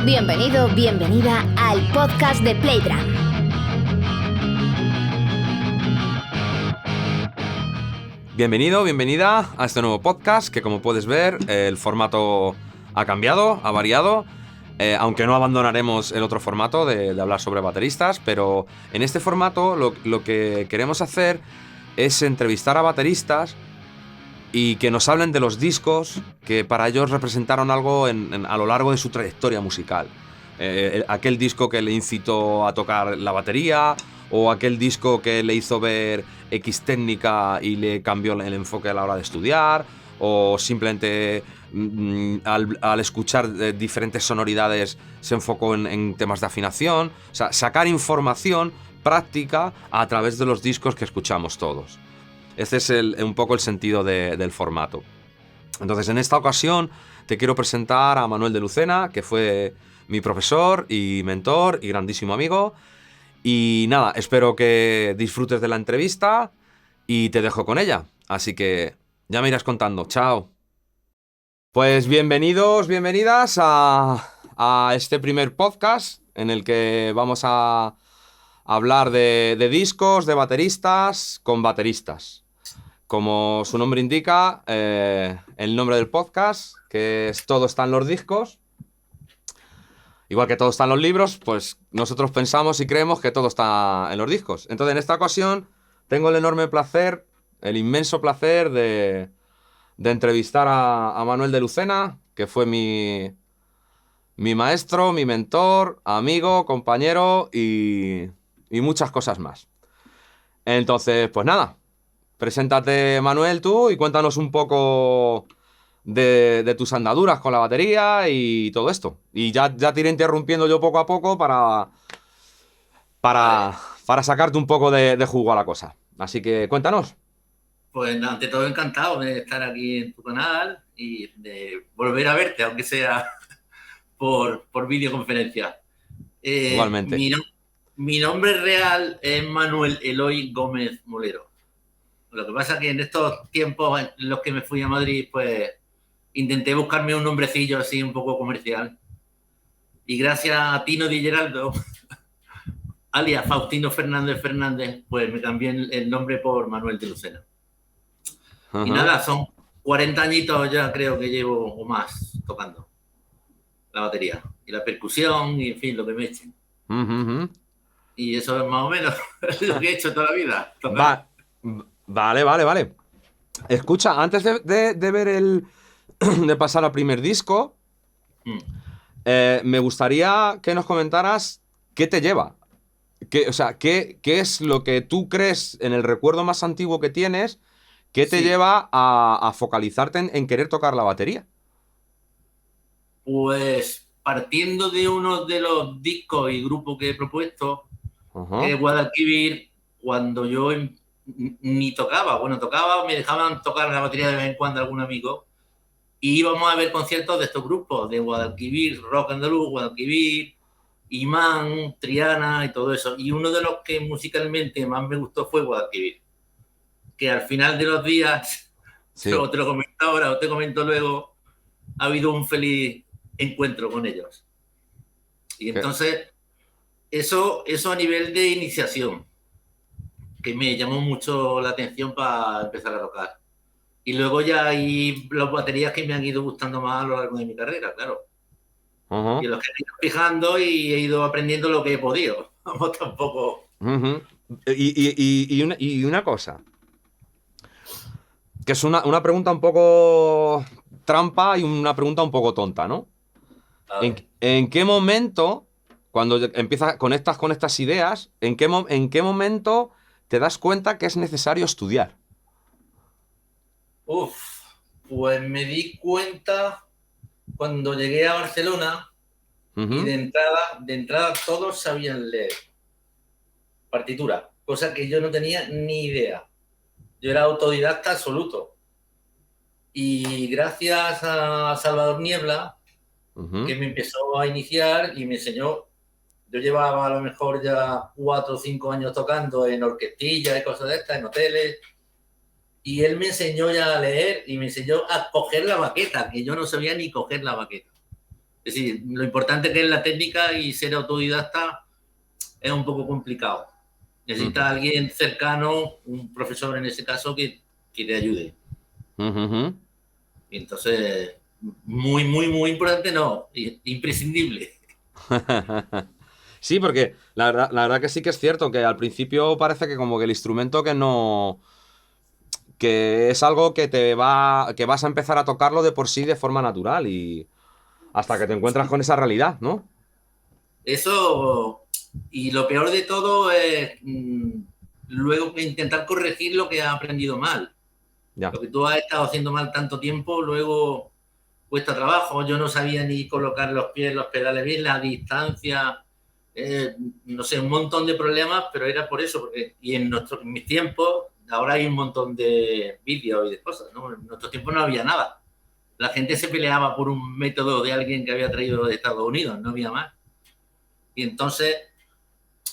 Bienvenido, bienvenida al podcast de Playdrum. Bienvenido, bienvenida a este nuevo podcast que, como puedes ver, el formato ha cambiado, ha variado, aunque no abandonaremos el otro formato de hablar sobre bateristas, pero en este formato lo que queremos hacer es entrevistar a bateristas y que nos hablen de los discos que para ellos representaron algo a lo largo de su trayectoria musical. Aquel disco que le incitó a tocar la batería, o aquel disco que le hizo ver X técnica y le cambió el enfoque a la hora de estudiar, o simplemente al escuchar diferentes sonoridades se enfocó en temas de afinación. O sea, sacar información práctica a través de los discos que escuchamos todos. Este es un poco el sentido del formato. Entonces, en esta ocasión te quiero presentar a Manuel de Lucena, que fue mi profesor y mentor y grandísimo amigo. Y nada, espero que disfrutes de la entrevista y te dejo con ella. Así que ya me irás contando. Chao. Pues bienvenidos, bienvenidas a este primer podcast en el que vamos a hablar de discos, de bateristas, con bateristas. Como su nombre indica, el nombre del podcast, que es Todo está en los discos. Igual que todo está en los libros, pues nosotros pensamos y creemos que todo está en los discos. Entonces, en esta ocasión, tengo el enorme placer, el inmenso placer de entrevistar a Manuel de Lucena, que fue mi maestro, mi mentor, amigo, compañero y muchas cosas más. Entonces, pues nada, preséntate, Manuel, tú, y cuéntanos un poco de tus andaduras con la batería y todo esto. Y ya te iré interrumpiendo yo poco a poco para sacarte un poco de jugo a la cosa. Así que cuéntanos. Pues ante todo, encantado de estar aquí en tu canal y de volver a verte, aunque sea por videoconferencia. Igualmente. Mi nombre real es Manuel Eloy Gómez Molero. Lo que pasa es que en estos tiempos en los que me fui a Madrid, pues intenté buscarme un nombrecillo así un poco comercial. Y gracias a Tino Di Geraldo, alias Faustino Fernández, pues me cambié el nombre por Manuel de Lucena. Uh-huh. Y nada, son 40 añitos ya creo que llevo o más tocando la batería y la percusión y en fin, lo que me echen. Uh-huh. Y eso es más o menos lo que he hecho toda la vida. Vale. Escucha, antes de ver de pasar al primer disco, me gustaría que nos comentaras qué te lleva. ¿Qué es lo que tú crees en el recuerdo más antiguo que tienes que te lleva a focalizarte en querer tocar la batería? Pues partiendo de uno de los discos y grupos que he propuesto, que es Guadalquivir, cuando yo ni tocaba, me dejaban tocar la batería de vez en cuando algún amigo, y íbamos a ver conciertos de estos grupos, de Guadalquivir, Rock Andaluz, Guadalquivir, Imán, Triana y todo eso. Y uno de los que musicalmente más me gustó fue Guadalquivir, que al final de los días, o te lo comento ahora o te comento luego, ha habido un feliz encuentro con ellos. Y entonces, eso a nivel de iniciación, que me llamó mucho la atención para empezar a tocar. Y luego ya hay las baterías que me han ido gustando más a lo largo de mi carrera, claro. Uh-huh. Y los que he ido fijando y he ido aprendiendo lo que he podido. Vamos, tampoco. Uh-huh. Y una cosa, que es una pregunta un poco trampa y una pregunta un poco tonta, ¿no? ¿En qué momento, cuando conectas con estas ideas, en qué momento te das cuenta que es necesario estudiar? Pues me di cuenta cuando llegué a Barcelona. Uh-huh. Y de entrada todos sabían leer partitura, cosa que yo no tenía ni idea. Yo era autodidacta absoluto. Y gracias a Salvador Niebla, uh-huh, que me empezó a iniciar y me enseñó. Yo llevaba a lo mejor ya 4 o 5 años tocando en orquestillas y cosas de estas, en hoteles. Y él me enseñó ya a leer y me enseñó a coger la baqueta, que yo no sabía ni coger la baqueta. Es decir, lo importante que es la técnica y ser autodidacta es un poco complicado. Necesita alguien cercano, un profesor en ese caso, que te ayude. Y entonces, muy, muy, muy importante, no, imprescindible. Sí, porque la verdad que sí que es cierto que al principio parece que como que el instrumento que no... que es algo que que vas a empezar a tocarlo de por sí de forma natural y hasta que te encuentras con esa realidad, ¿no? Eso, y lo peor de todo es luego intentar corregir lo que has aprendido mal. Ya. Lo que tú has estado haciendo mal tanto tiempo, luego cuesta trabajo. Yo no sabía ni colocar los pies, los pedales bien, la distancia, no sé, un montón de problemas, pero era por eso. Y en mis tiempos, ahora hay un montón de vídeos y de cosas, ¿no? En nuestros tiempos no había nada. La gente se peleaba por un método de alguien que había traído de Estados Unidos, no había más. Y entonces,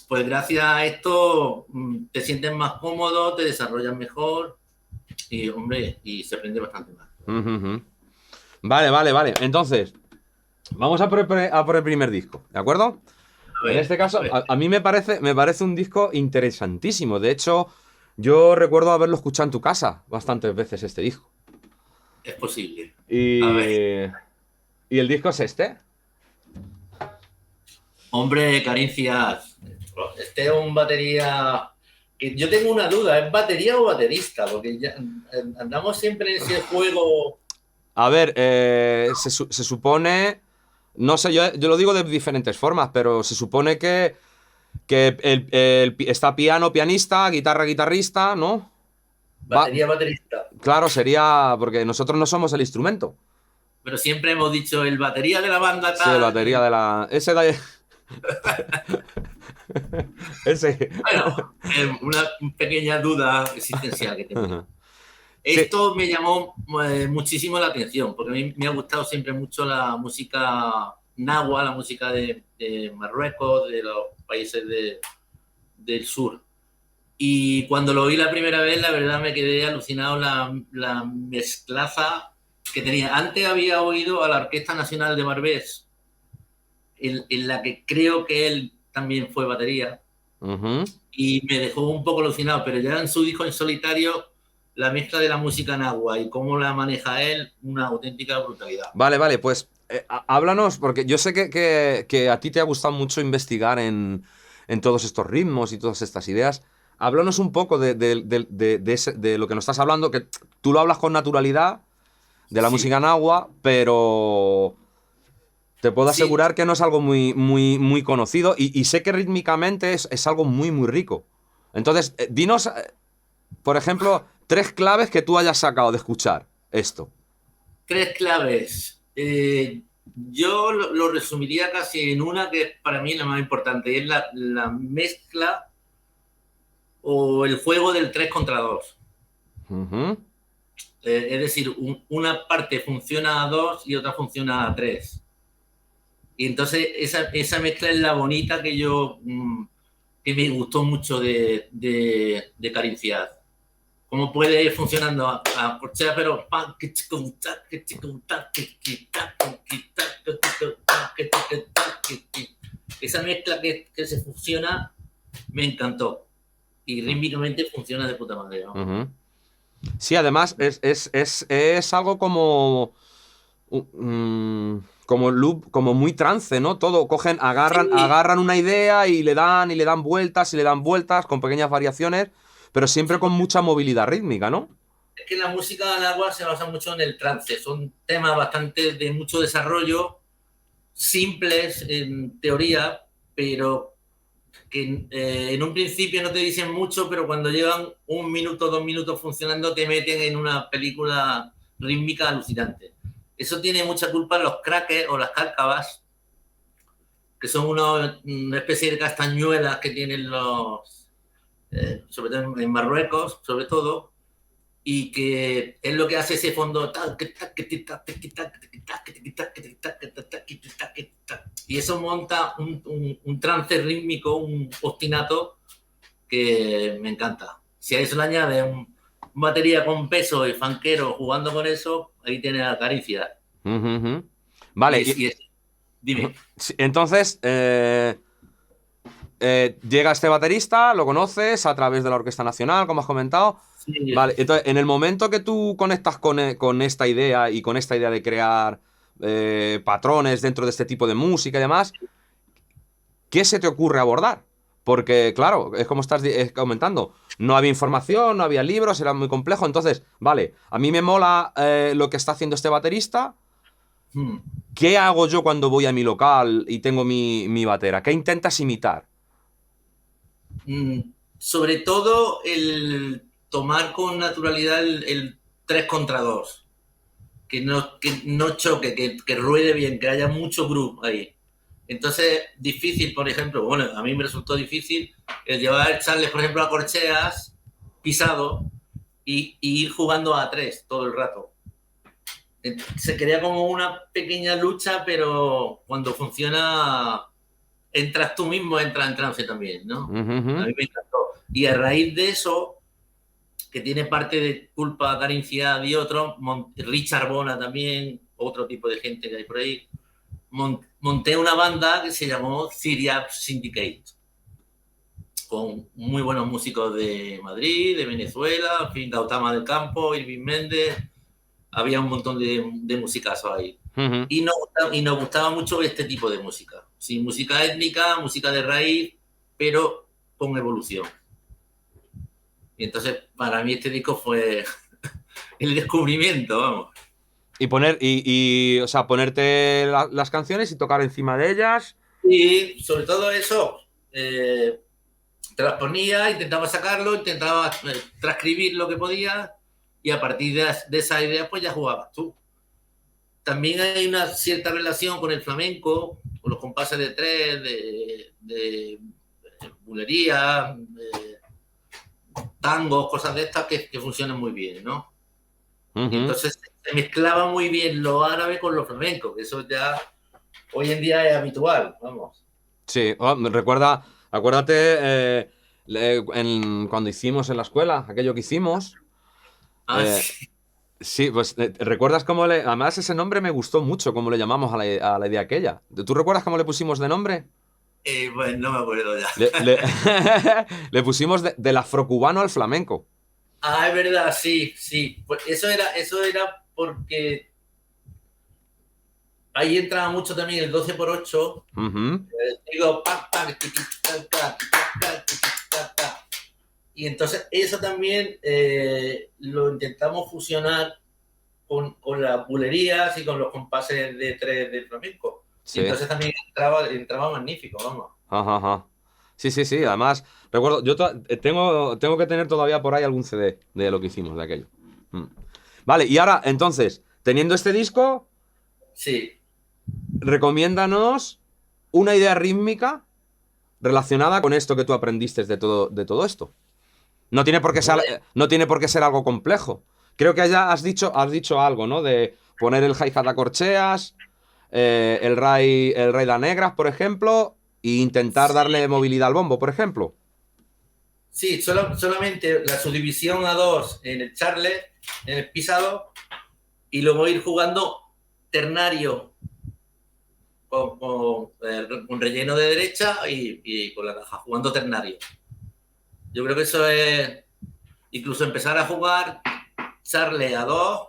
pues gracias a esto te sientes más cómodo, te desarrollas mejor y, hombre, y se aprende bastante más. Vale. Entonces, vamos a por el primer disco, ¿de acuerdo? Ver, En este caso, a mí me parece un disco interesantísimo. De hecho, yo recuerdo haberlo escuchado en tu casa bastantes veces este disco. es posible. ¿Y el disco es este? Hombre, Caricias, este es un batería... Yo tengo una duda, ¿es batería o baterista? Porque ya andamos siempre en ese juego... A ver, se supone... No sé, yo lo digo de diferentes formas, pero se supone que está piano, pianista, guitarra, guitarrista, ¿no? Baterista. Claro, sería... Porque nosotros no somos el instrumento. Pero siempre hemos dicho el batería de la banda Sí, el tal... batería de la... Ese Ese. Bueno, una pequeña duda existencial que tengo. Sí. Esto me llamó muchísimo la atención, porque a mí me ha gustado siempre mucho la música nahua, la música de Marruecos, de los países del sur. Y cuando lo vi la primera vez, la verdad me quedé alucinado la mezclaza que tenía. Antes había oído a la Orquesta Nacional de Marbés, en la que creo que él también fue batería, y me dejó un poco alucinado, pero ya en su disco en solitario, la mezcla de la música nahua y cómo la maneja él, una auténtica brutalidad. Vale, pues háblanos, porque yo sé que a ti te ha gustado mucho investigar en todos estos ritmos y todas estas ideas. Háblanos un poco de lo que nos estás hablando, que tú lo hablas con naturalidad, de la música nahua, pero te puedo asegurar que no es algo muy, muy, muy conocido y sé que rítmicamente es algo muy, muy rico. Entonces, dinos, por ejemplo, 3 claves que tú hayas sacado de escuchar esto. 3 claves. Yo lo resumiría casi en una que para mí es la más importante, y es la mezcla o el juego del 3 contra 2. Es decir, una parte funciona a 2 y otra funciona a 3. Y entonces esa mezcla es la bonita que que me gustó mucho de Carencias. Cómo puede ir funcionando a corchea, pero esa mezcla que se fusiona me encantó. Y rítmicamente funciona de puta madre, ¿no? Sí, además es algo como como loop, como muy trance, ¿no? Todo agarran una idea y le dan vueltas con pequeñas variaciones, pero siempre con mucha movilidad rítmica, ¿no? Es que la música de agua se basa mucho en el trance. Son temas bastante de mucho desarrollo, simples en teoría, pero que en un principio no te dicen mucho, pero cuando llevan 1 minuto, 2 minutos funcionando, te meten en una película rítmica alucinante. Eso tiene mucha culpa los crackers o las cárcavas, que son una especie de castañuelas que tienen sobre todo en Marruecos, sobre todo, y que es lo que hace ese fondo, y eso monta un trance rítmico, un ostinato que me encanta. Si a eso le añades un batería con peso y fanquero jugando con eso, ahí tienes la caricia. Vale, Dime. Sí, entonces, llega este baterista, lo conoces a través de la Orquesta Nacional, como has comentado. Sí. Vale, entonces, en el momento que tú conectas con esta idea y con esta idea de crear patrones dentro de este tipo de música y demás, ¿qué se te ocurre abordar? Porque, claro, es como estás comentando, no había información, no había libros, era muy complejo. Entonces, vale, a mí me mola lo que está haciendo este baterista. Hmm. ¿Qué hago yo cuando voy a mi local y tengo mi batera? ¿Qué intentas imitar? Sobre todo el tomar con naturalidad el 3 contra 2. Que no choque, que ruede bien, que haya mucho groove ahí. Entonces, difícil, por ejemplo, bueno, a mí me resultó difícil el llevar Charles, por ejemplo, a corcheas pisado y ir jugando a 3 todo el rato. Se crea como una pequeña lucha, pero cuando funciona, entras tú mismo, entras en trance también, ¿no? A mí me encantó. Y a raíz de eso, que tiene parte de culpa Darin Ciad y otro, Richard Bona también, otro tipo de gente que hay por ahí, monté una banda que se llamó Syriac Syndicate, con muy buenos músicos de Madrid, de Venezuela, en fin, Gautama del Campo, Irving Méndez, había un montón de musicazos ahí. Y nos gustaba mucho este tipo de música. Sí, música étnica, música de raíz, pero con evolución. Y entonces, para mí este disco fue el descubrimiento, vamos. O sea, ponerte las canciones y tocar encima de ellas. Y sobre todo eso, te las ponía, intentaba sacarlo, intentaba transcribir lo que podía y a partir de esa idea pues ya jugabas tú. También hay una cierta relación con el flamenco, con los compases de tres, de bulería, de tangos, cosas de estas que funcionan muy bien, ¿no? Y entonces se mezclaba muy bien lo árabe con lo flamenco, que eso ya hoy en día es habitual, vamos. Sí, acuérdate cuando hicimos en la escuela, aquello que hicimos. Sí. Sí, pues ¿recuerdas cómo le... Además ese nombre me gustó mucho, cómo le llamamos a la idea aquella. ¿Tú recuerdas cómo le pusimos de nombre? Pues no me acuerdo ya. Le pusimos del afrocubano al flamenco. Es verdad, sí, sí. Pues eso era porque ahí entraba mucho también el 12x8. Digo, y entonces eso también lo intentamos fusionar con las bulerías y con los compases de tres del flamenco. Sí. Y entonces también entraba magnífico, vamos. Ajá. Sí. Además, recuerdo, yo tengo que tener todavía por ahí algún CD de lo que hicimos de aquello. Vale, y ahora, entonces, teniendo este disco, sí, recomiéndanos una idea rítmica relacionada con esto que tú aprendiste de todo esto. No tiene por qué ser algo complejo. Creo que ya has dicho algo, ¿no? De poner el hi-hat a corcheas, el ray da negras, por ejemplo, e intentar darle movilidad al bombo, por ejemplo. Sí, solamente la subdivisión a 2 en el charlet, en el pisado, y luego ir jugando ternario con relleno de derecha y con la caja, jugando ternario. Yo creo que eso es incluso empezar a jugar charlet a 2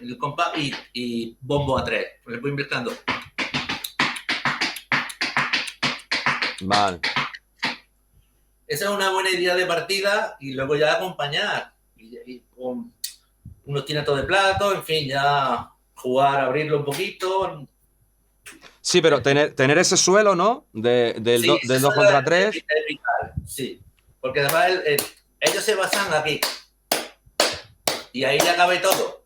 en el compás y bombo a 3. Me voy mezclando. Vale. Esa es una buena idea de partida y luego ya acompañar. Y con unos tinatos de plato, en fin, ya jugar, abrirlo un poquito. Sí, pero tener ese suelo, ¿no? Del 2 contra 3. Sí, porque además ellos se basan aquí. Y ahí ya cabe todo.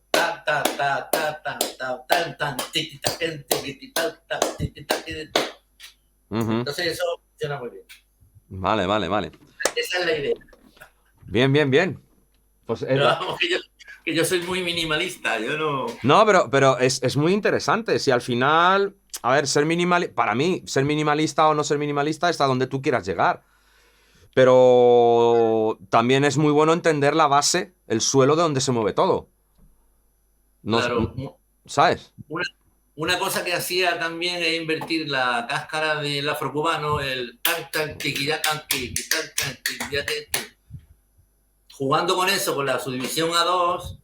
Entonces eso funciona muy bien. Vale. Esa es la idea. Bien. Pues pero vamos, que yo soy muy minimalista, yo no... No, pero es muy interesante. Si al final, a ver, para mí, ser minimalista o no ser minimalista está donde tú quieras llegar. Pero también es muy bueno entender la base, el suelo de donde se mueve todo. Claro. ¿Sabes? una cosa que hacía también es invertir la cáscara del afrocubano, el tan tan tiquilla tan tan tan tiquilla, jugando con eso, con la subdivisión a dos,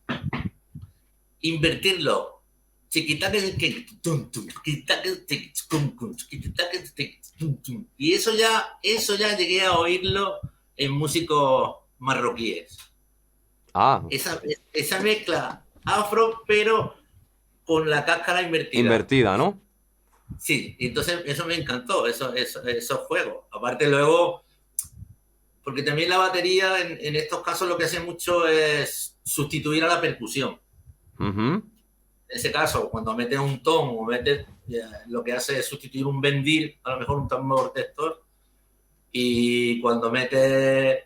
invertirlo. Y eso ya llegué a oírlo en músicos marroquíes. Esa mezcla afro, pero con la cáscara invertida. Invertida, ¿no? Sí, entonces eso me encantó, esos juegos. Aparte luego, porque también la batería en estos casos lo que hace mucho es sustituir a la percusión. Uh-huh. En ese caso, cuando metes un tom o metes, lo que hace es sustituir un bendil, a lo mejor un tambor textor, y cuando metes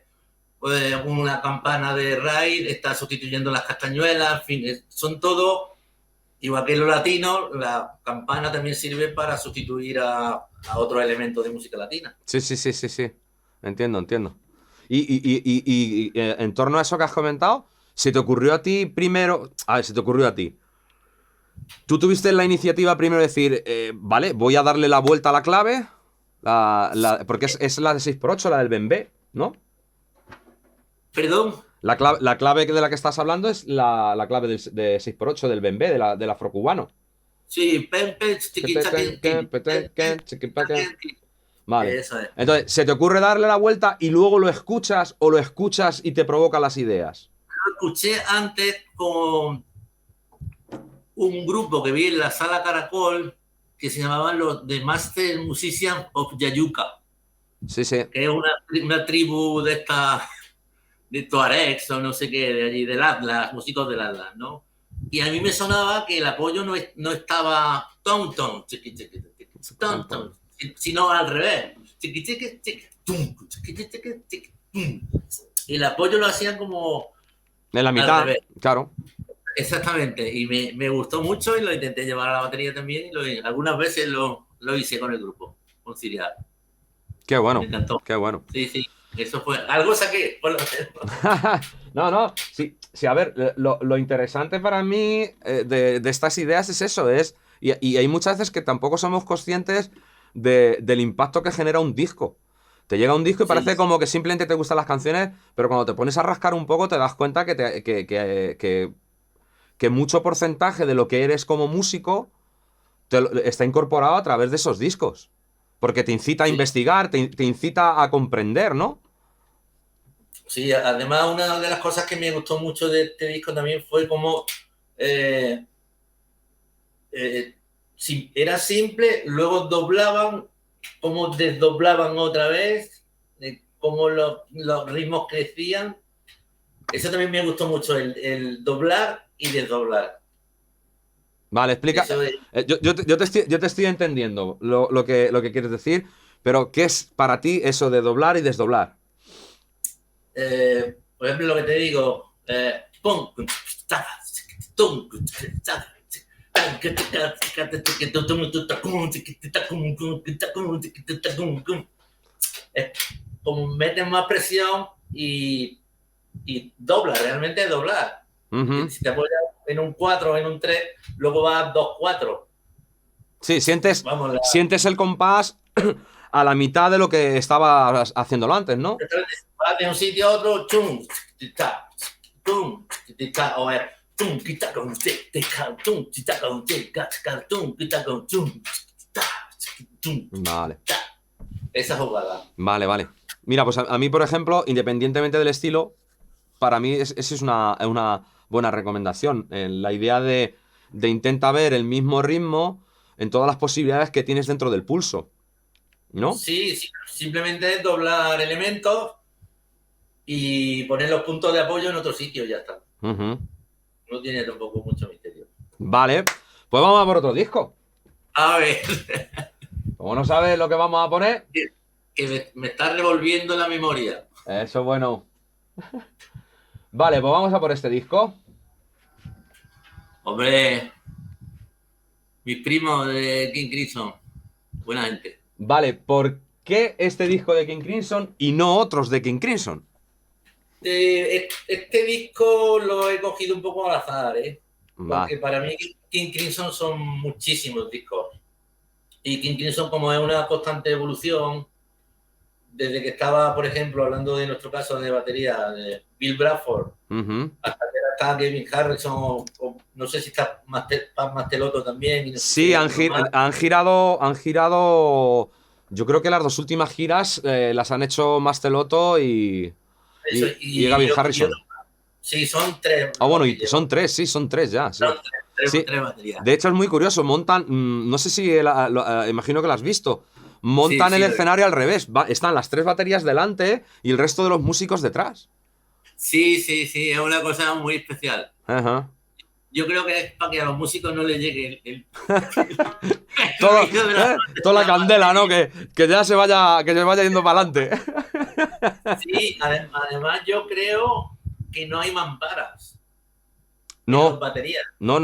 pues, una campana de raíz, está sustituyendo las castañuelas, en fin, son todo, igual que los latinos, la campana también sirve para sustituir a otros elementos de música latina. Sí. Entiendo. Y en torno a eso que has comentado, ¿se te ocurrió a ti primero? A ver, se te ocurrió a ti. ¿Tú tuviste la iniciativa primero de decir, vale, voy a darle la vuelta a la clave? Porque es la de 6x8, la del bembé, ¿no? ¿Perdón? La clave de la que estás hablando es la clave de 6x8 del bembé, del afrocubano. Sí, vale. Eso es. Entonces, ¿se te ocurre darle la vuelta y luego lo escuchas o lo escuchas y te provoca las ideas? Lo escuché antes con un grupo que vi en la Sala Caracol que se llamaban los The Master Musicians of Yayuca. Sí. Que es una tribu de Tuaregs o no sé qué, de allí, del Atlas, músicos del Atlas, ¿no? Y a mí me sonaba que el apoyo no estaba tom, sino al revés. El apoyo lo hacían como en la mitad, claro. Exactamente, y me gustó mucho y lo intenté llevar a la batería también y algunas veces lo hice con el grupo, con Cirial. Qué bueno, me encantó. Qué bueno. Sí, eso fue, algo saqué, por lo menos. No, sí, a ver, lo interesante para mí de estas ideas es eso, y hay muchas veces que tampoco somos conscientes del impacto que genera un disco. Te llega un disco y parece como que simplemente te gustan las canciones, pero cuando te pones a rascar un poco te das cuenta que mucho porcentaje de lo que eres como músico está incorporado a través de esos discos. Porque te incita a investigar, te incita a comprender, ¿no? Sí, además una de las cosas que me gustó mucho de este disco también fue como si era simple, luego doblaban, cómo desdoblaban otra vez, cómo los ritmos crecían. Eso también me gustó mucho, el doblar y desdoblar. Vale, explica. Yo te estoy entendiendo lo que quieres decir, pero ¿qué es para ti eso de doblar y desdoblar? Por ejemplo, lo que te digo, es como meten más presión y dobla, realmente doblar. Uh-huh. Si te apoyas en un 4 o en un 3, luego vas 2-4. Sí, sientes el compás a la mitad de lo que estaba haciéndolo antes, ¿no? Vas de un sitio a otro, o es Vale. Esa jugada. Vale. Mira, pues a mí, por ejemplo, independientemente del estilo, para mí esa es una buena recomendación. La idea de intenta ver el mismo ritmo en todas las posibilidades que tienes dentro del pulso, ¿no? Sí, simplemente es doblar elementos y poner los puntos de apoyo en otro sitio y ya está. Uh-huh. No tiene tampoco mucho misterio. Vale, pues vamos a por otro disco. A ver. Como no sabes lo que vamos a poner... Que me está revolviendo la memoria. Eso bueno. Vale, pues vamos a por este disco. Hombre, mis primos de King Crimson, buena gente. Vale, ¿por qué este disco de King Crimson y no otros de King Crimson? Este disco lo he cogido un poco al azar, ¿eh? Porque para mí King Crimson son muchísimos discos. Y King Crimson, como es una constante evolución, desde que estaba, por ejemplo, hablando de nuestro caso de batería, de Bill Bruford, hasta que está Kevin Harrison, o no sé si está Pat Mastelotto también. Y no sé Sí, han girado. Yo creo que las dos últimas giras las han hecho Mastelotto y Gavin Harrison. Sí, son 3. Bueno, y son 3, sí, son 3 ya. Sí. Son 3 baterías. De hecho, es muy curioso. Montan, no sé si imagino que lo has visto. Montan el escenario al revés. Están las 3 baterías delante y el resto de los músicos detrás. Sí, es una cosa muy especial. Ajá. Yo creo que es para que a los músicos no les llegue toda la candela, ¿no? Que ya se vaya yendo para adelante. Sí, además yo creo que no hay mamparas. No. Baterías. No.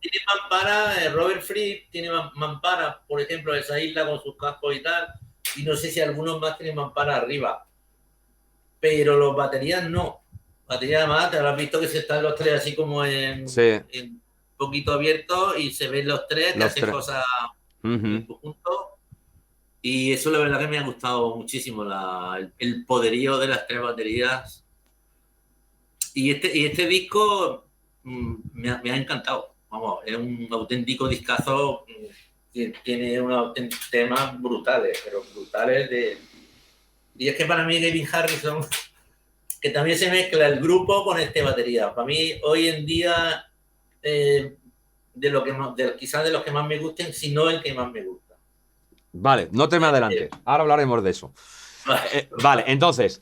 Tiene mampara, Robert Fripp tiene mampara, por ejemplo, esa isla con sus cascos y tal, y no sé si algunos más tienen mampara arriba. Pero los baterías no. Baterías además, te habrás visto que se están los 3 así como en poquito abiertos y se ven los 3 que hacen cosas en conjunto. Y eso la verdad que me ha gustado muchísimo, el poderío de las 3 baterías. Y este disco me ha encantado. Vamos, es un auténtico discazo. Tiene unos temas brutales, pero brutales. Y es que para mí Gavin Harrison, que también se mezcla el grupo con batería. Para mí, hoy en día, quizás de los que más me gusten, si no el que más me gusta. Vale, no te me adelantes. Ahora hablaremos de eso. Vale, entonces,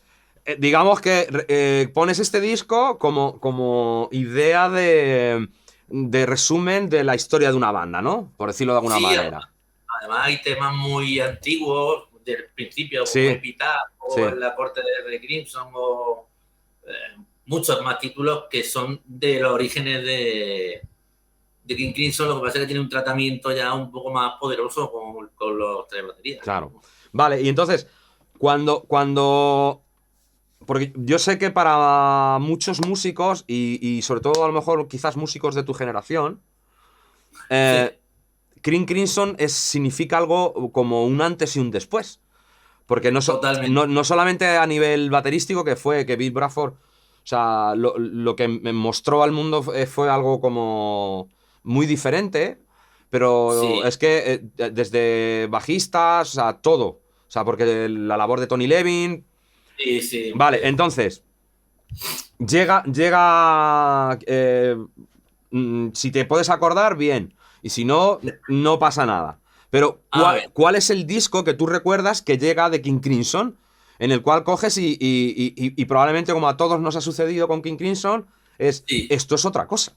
digamos que pones este disco como idea de resumen de la historia de una banda, ¿no? Por decirlo de alguna manera. Además hay temas muy antiguos del principio, como Epitaph o La corte de Crimson o muchos más títulos que son de los orígenes de King Crimson. Lo que pasa es que tiene un tratamiento ya un poco más poderoso con los 3 baterías. Claro. Vale, y entonces, cuando porque yo sé que para muchos músicos, y sobre todo a lo mejor quizás músicos de tu generación, King Crimson significa algo como un antes y un después. Porque no solamente a nivel baterístico, que Bill Bruford, o sea, lo que me mostró al mundo fue algo como muy diferente, pero es que desde bajistas, o sea, todo. O sea, porque la labor de Tony Levin. Sí. Vale, entonces, llega si te puedes acordar, bien. Y si no, no pasa nada. Pero, ¿cuál es el disco que tú recuerdas que llega de King Crimson? En el cual coges y probablemente, como a todos nos ha sucedido con King Crimson, esto es otra cosa.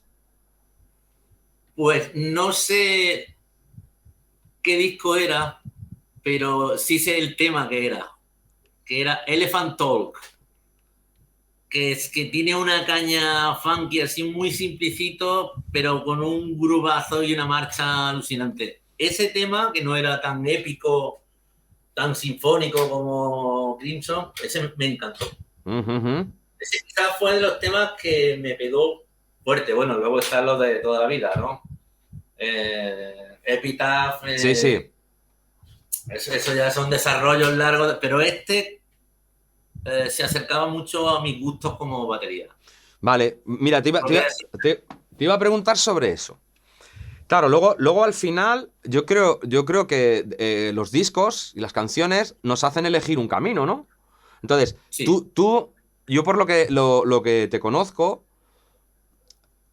Pues no sé qué disco era, pero sí sé el tema que era Elephant Talk, que tiene una caña funky así muy simplicito, pero con un grubazo y una marcha alucinante. Ese tema, que no era tan épico, tan sinfónico como Crimson, ese me encantó. Ese quizás fue de los temas que me pegó fuerte. Bueno, luego están los de toda la vida, ¿no? Epitaph. Sí. Eso ya son desarrollos largos, pero se acercaba mucho a mis gustos como batería. Vale, mira, te iba a preguntar sobre eso. Claro, luego al final, yo creo que los discos y las canciones nos hacen elegir un camino, ¿no? Entonces, yo por lo que te conozco,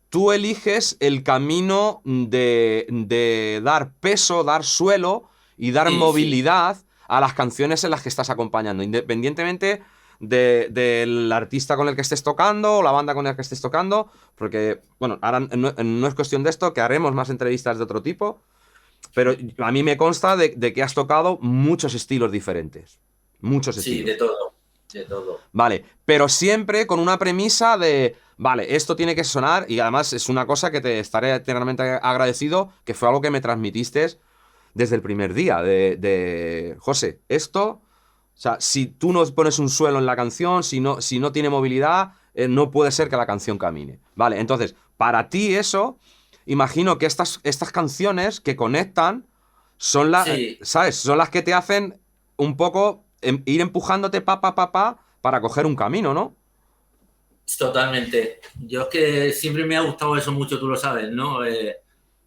tú eliges el camino de dar peso, dar suelo y dar movilidad a las canciones en las que estás acompañando, independientemente del artista con el que estés tocando o la banda con la que estés tocando, porque, bueno, ahora no es cuestión de esto, que haremos más entrevistas de otro tipo, pero a mí me consta de que has tocado muchos estilos diferentes. Muchos estilos. Sí, de todo. Vale, pero siempre con una premisa de, vale, esto tiene que sonar, y además es una cosa que te estaré eternamente agradecido, que fue algo que me transmitiste desde el primer día, de José, esto... O sea, si tú no pones un suelo en la canción, si no tiene movilidad, no puede ser que la canción camine. Vale, entonces, para ti eso, imagino que estas canciones que conectan son las, Sí. ¿sabes? Son las que te hacen un poco ir empujándote para coger un camino, ¿no? Totalmente. Yo es que siempre me ha gustado eso mucho, tú lo sabes, ¿no?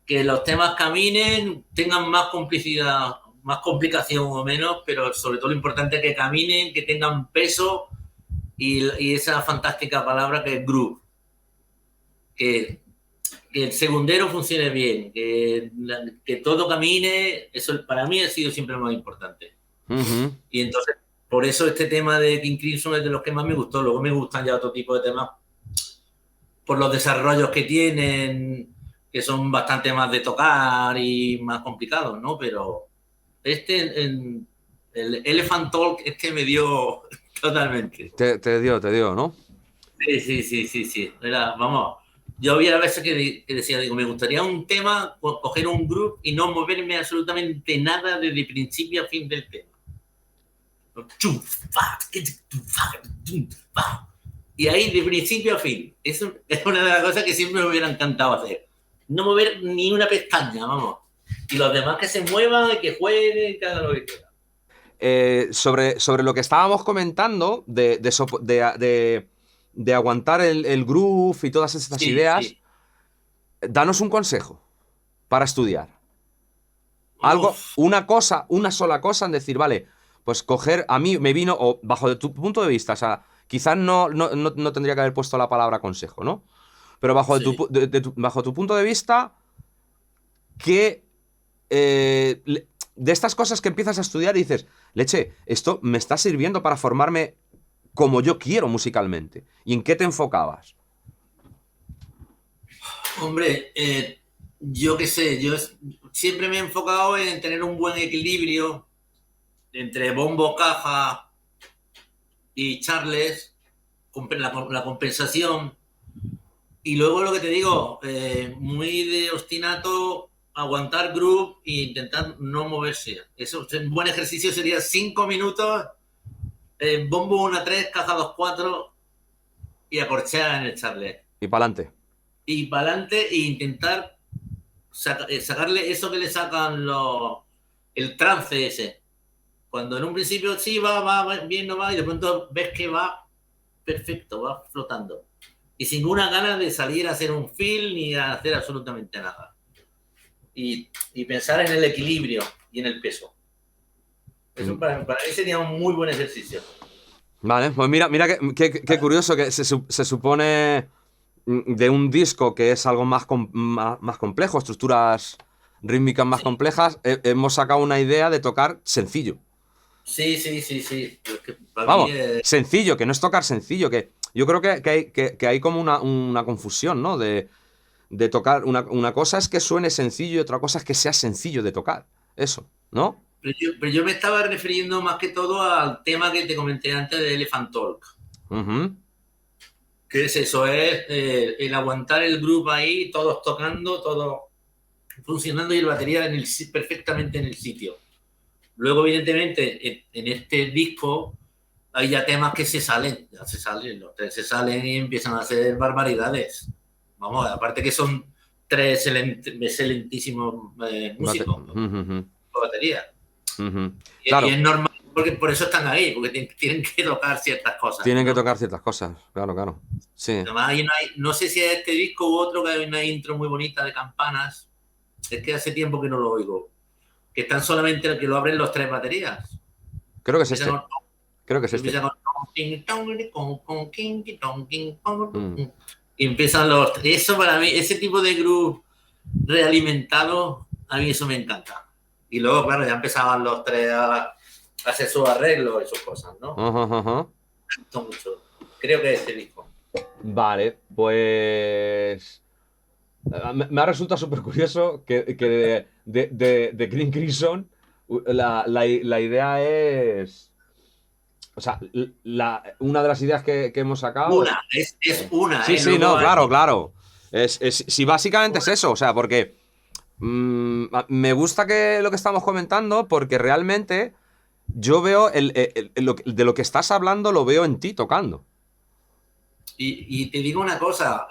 Que los temas caminen, tengan más complicidad, más complicación o menos, pero sobre todo lo importante es que caminen, que tengan peso y esa fantástica palabra que es groove. Que el segundero funcione bien, que todo camine, eso para mí ha sido siempre lo más importante. Uh-huh. Y entonces, por eso este tema de King Crimson es de los que más me gustó. Luego me gustan ya otro tipo de temas por los desarrollos que tienen, que son bastante más de tocar y más complicados, ¿no? Pero el Elephant Talk me dio totalmente. Te dio, ¿no? Sí. Vamos, yo había veces que decía, digo, me gustaría un tema, coger un groove y no moverme absolutamente nada desde principio a fin del tema. Y ahí de principio a fin. Eso es una de las cosas que siempre me hubiera encantado hacer. No mover ni una pestaña, vamos. Y los demás que se muevan, que jueguen, que hagan lo que quieran. Sobre lo que estábamos comentando de aguantar el groove y todas estas ideas, Sí. danos un consejo para estudiar. Algo, una sola cosa en decir, vale, pues coger, a mí me vino, o bajo tu punto de vista, o sea, quizás no tendría que haber puesto la palabra consejo, ¿no? Pero bajo tu punto de vista, ¿qué de estas cosas que empiezas a estudiar y dices, leche, esto me está sirviendo para formarme como yo quiero musicalmente? ¿Y en qué te enfocabas? Hombre, yo qué sé, yo siempre me he enfocado en tener un buen equilibrio entre bombo, caja y charles, la compensación. Y luego lo que te digo, muy de obstinato, aguantar groove e intentar no moverse. Eso, un buen ejercicio sería 5 minutos, bombo 1-3, caja 2-4 y acorchear en el charlet. Y para adelante. Y para adelante e intentar sacarle eso que le sacan el trance ese. Cuando en un principio sí va bien, no va, y de pronto ves que va perfecto, va flotando. Y sin ninguna ganas de salir a hacer un fill ni a hacer absolutamente nada. Y pensar en el equilibrio y en el peso. Eso para mí sería un muy buen ejercicio. Vale, pues mira qué curioso que se supone de un disco que es algo más complejo, estructuras rítmicas más complejas, hemos sacado una idea de tocar sencillo. Sí. Vamos, sencillo, que no es tocar sencillo, que yo creo que hay como una confusión, ¿no? De tocar, una cosa es que suene sencillo y otra cosa es que sea sencillo de tocar. Eso, ¿no? Pero yo me estaba refiriendo más que todo al tema que te comenté antes de Elephant Talk. Uh-huh. ¿Qué es eso? Es el aguantar el grupo ahí, todos tocando, todo funcionando y el batería perfectamente en el sitio. Luego, evidentemente, en este disco hay ya temas que los tres se salen y empiezan a hacer barbaridades. Vamos, aparte que son tres excelentísimos músicos con batería. Uh-huh. Claro. Y es normal, porque por eso están ahí, porque tienen que tocar ciertas cosas. Tienen que tocar ciertas cosas, claro. Sí. Además, no sé si es este disco u otro, que hay una intro muy bonita de campanas. Es que hace tiempo que no lo oigo. Que están solamente que lo abren los tres baterías. Creo que es este. Y empiezan los... Eso para mí, ese tipo de groove realimentado, a mí eso me encanta. Y luego, claro, ya empezaban los tres a hacer sus arreglos y sus cosas, ¿no? Me gustó mucho. Creo que es este disco. Vale, pues... Me ha resultado súper curioso que de King Crimson la idea es... O sea, una de las ideas que hemos sacado... Es una. Sí, no, claro. Si básicamente es eso, o sea, porque... me gusta lo que estamos comentando porque realmente yo veo de lo que estás hablando, lo veo en ti tocando. Y te digo una cosa,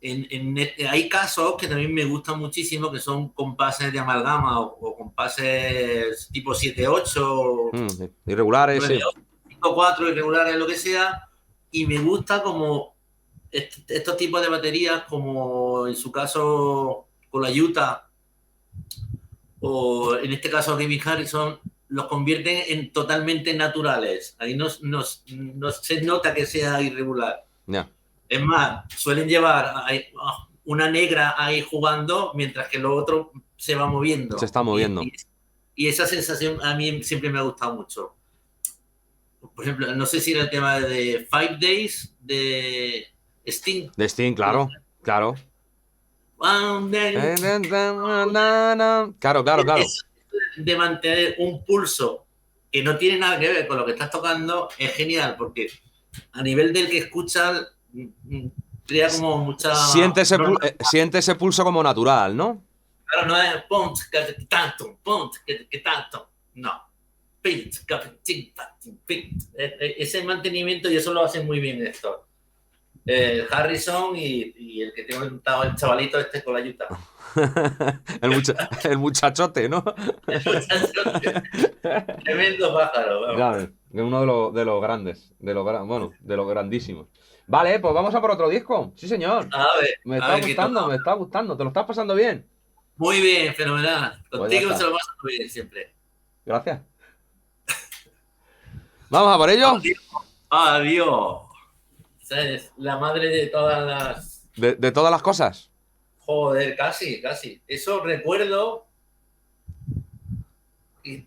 hay casos que también me gustan muchísimo, que son compases de amalgama o compases tipo 7/8, irregulares, 9/8, 5/4, irregulares, lo que sea, y me gusta como estos tipos de baterías, como en su caso con la Utah, o en este caso Kevin Harrison, los convierten en totalmente naturales. Ahí no se nota que sea irregular. Yeah. Es más, suelen llevar una negra ahí jugando, mientras que lo otro se va moviendo. Se está moviendo. Y esa sensación a mí siempre me ha gustado mucho. Por ejemplo, no sé si era el tema de 5 Days de Sting. De Sting, claro. Claro. Claro. Es de mantener un pulso que no tiene nada que ver con lo que estás tocando, es genial, porque a nivel del que escucha crea como mucha... Siente ese pulso como natural, ¿no? Claro, no es pont, que tanto, pont, que tanto. No. Ese mantenimiento, y eso lo hacen muy bien esto. Harrison y el que tengo contado, el chavalito este con la Utah. el muchachote, ¿no? El muchachote. Tremendo pájaro. Claro, es uno de los grandes, de los grandísimos. Vale, pues vamos a por otro disco. Sí, señor. A ver, me está gustando. ¿Te lo estás pasando bien? Muy bien, fenomenal. Contigo Pues se lo paso muy bien siempre. Gracias. ¿Vamos a por ello? Adiós. ¿Sabes? La madre de todas las... ¿De todas las cosas? Joder, casi. Eso recuerdo...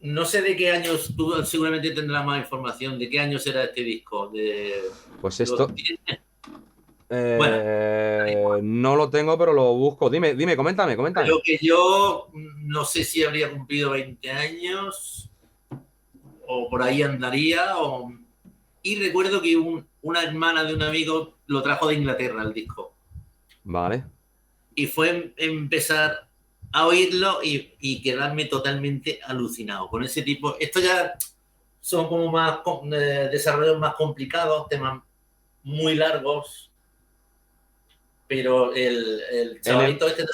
No sé de qué años, tú seguramente tendrás más información, de qué años era este disco. Pues esto... Bueno, no lo tengo, pero lo busco. Dime, coméntame. Creo que yo no sé si habría cumplido 20 años o por ahí andaría. Y recuerdo que una hermana de un amigo lo trajo de Inglaterra, el disco. Vale. Y fue empezar a oírlo y quedarme totalmente alucinado con ese tipo. Esto ya son como más desarrollos más complicados, temas muy largos, pero el chavalito este,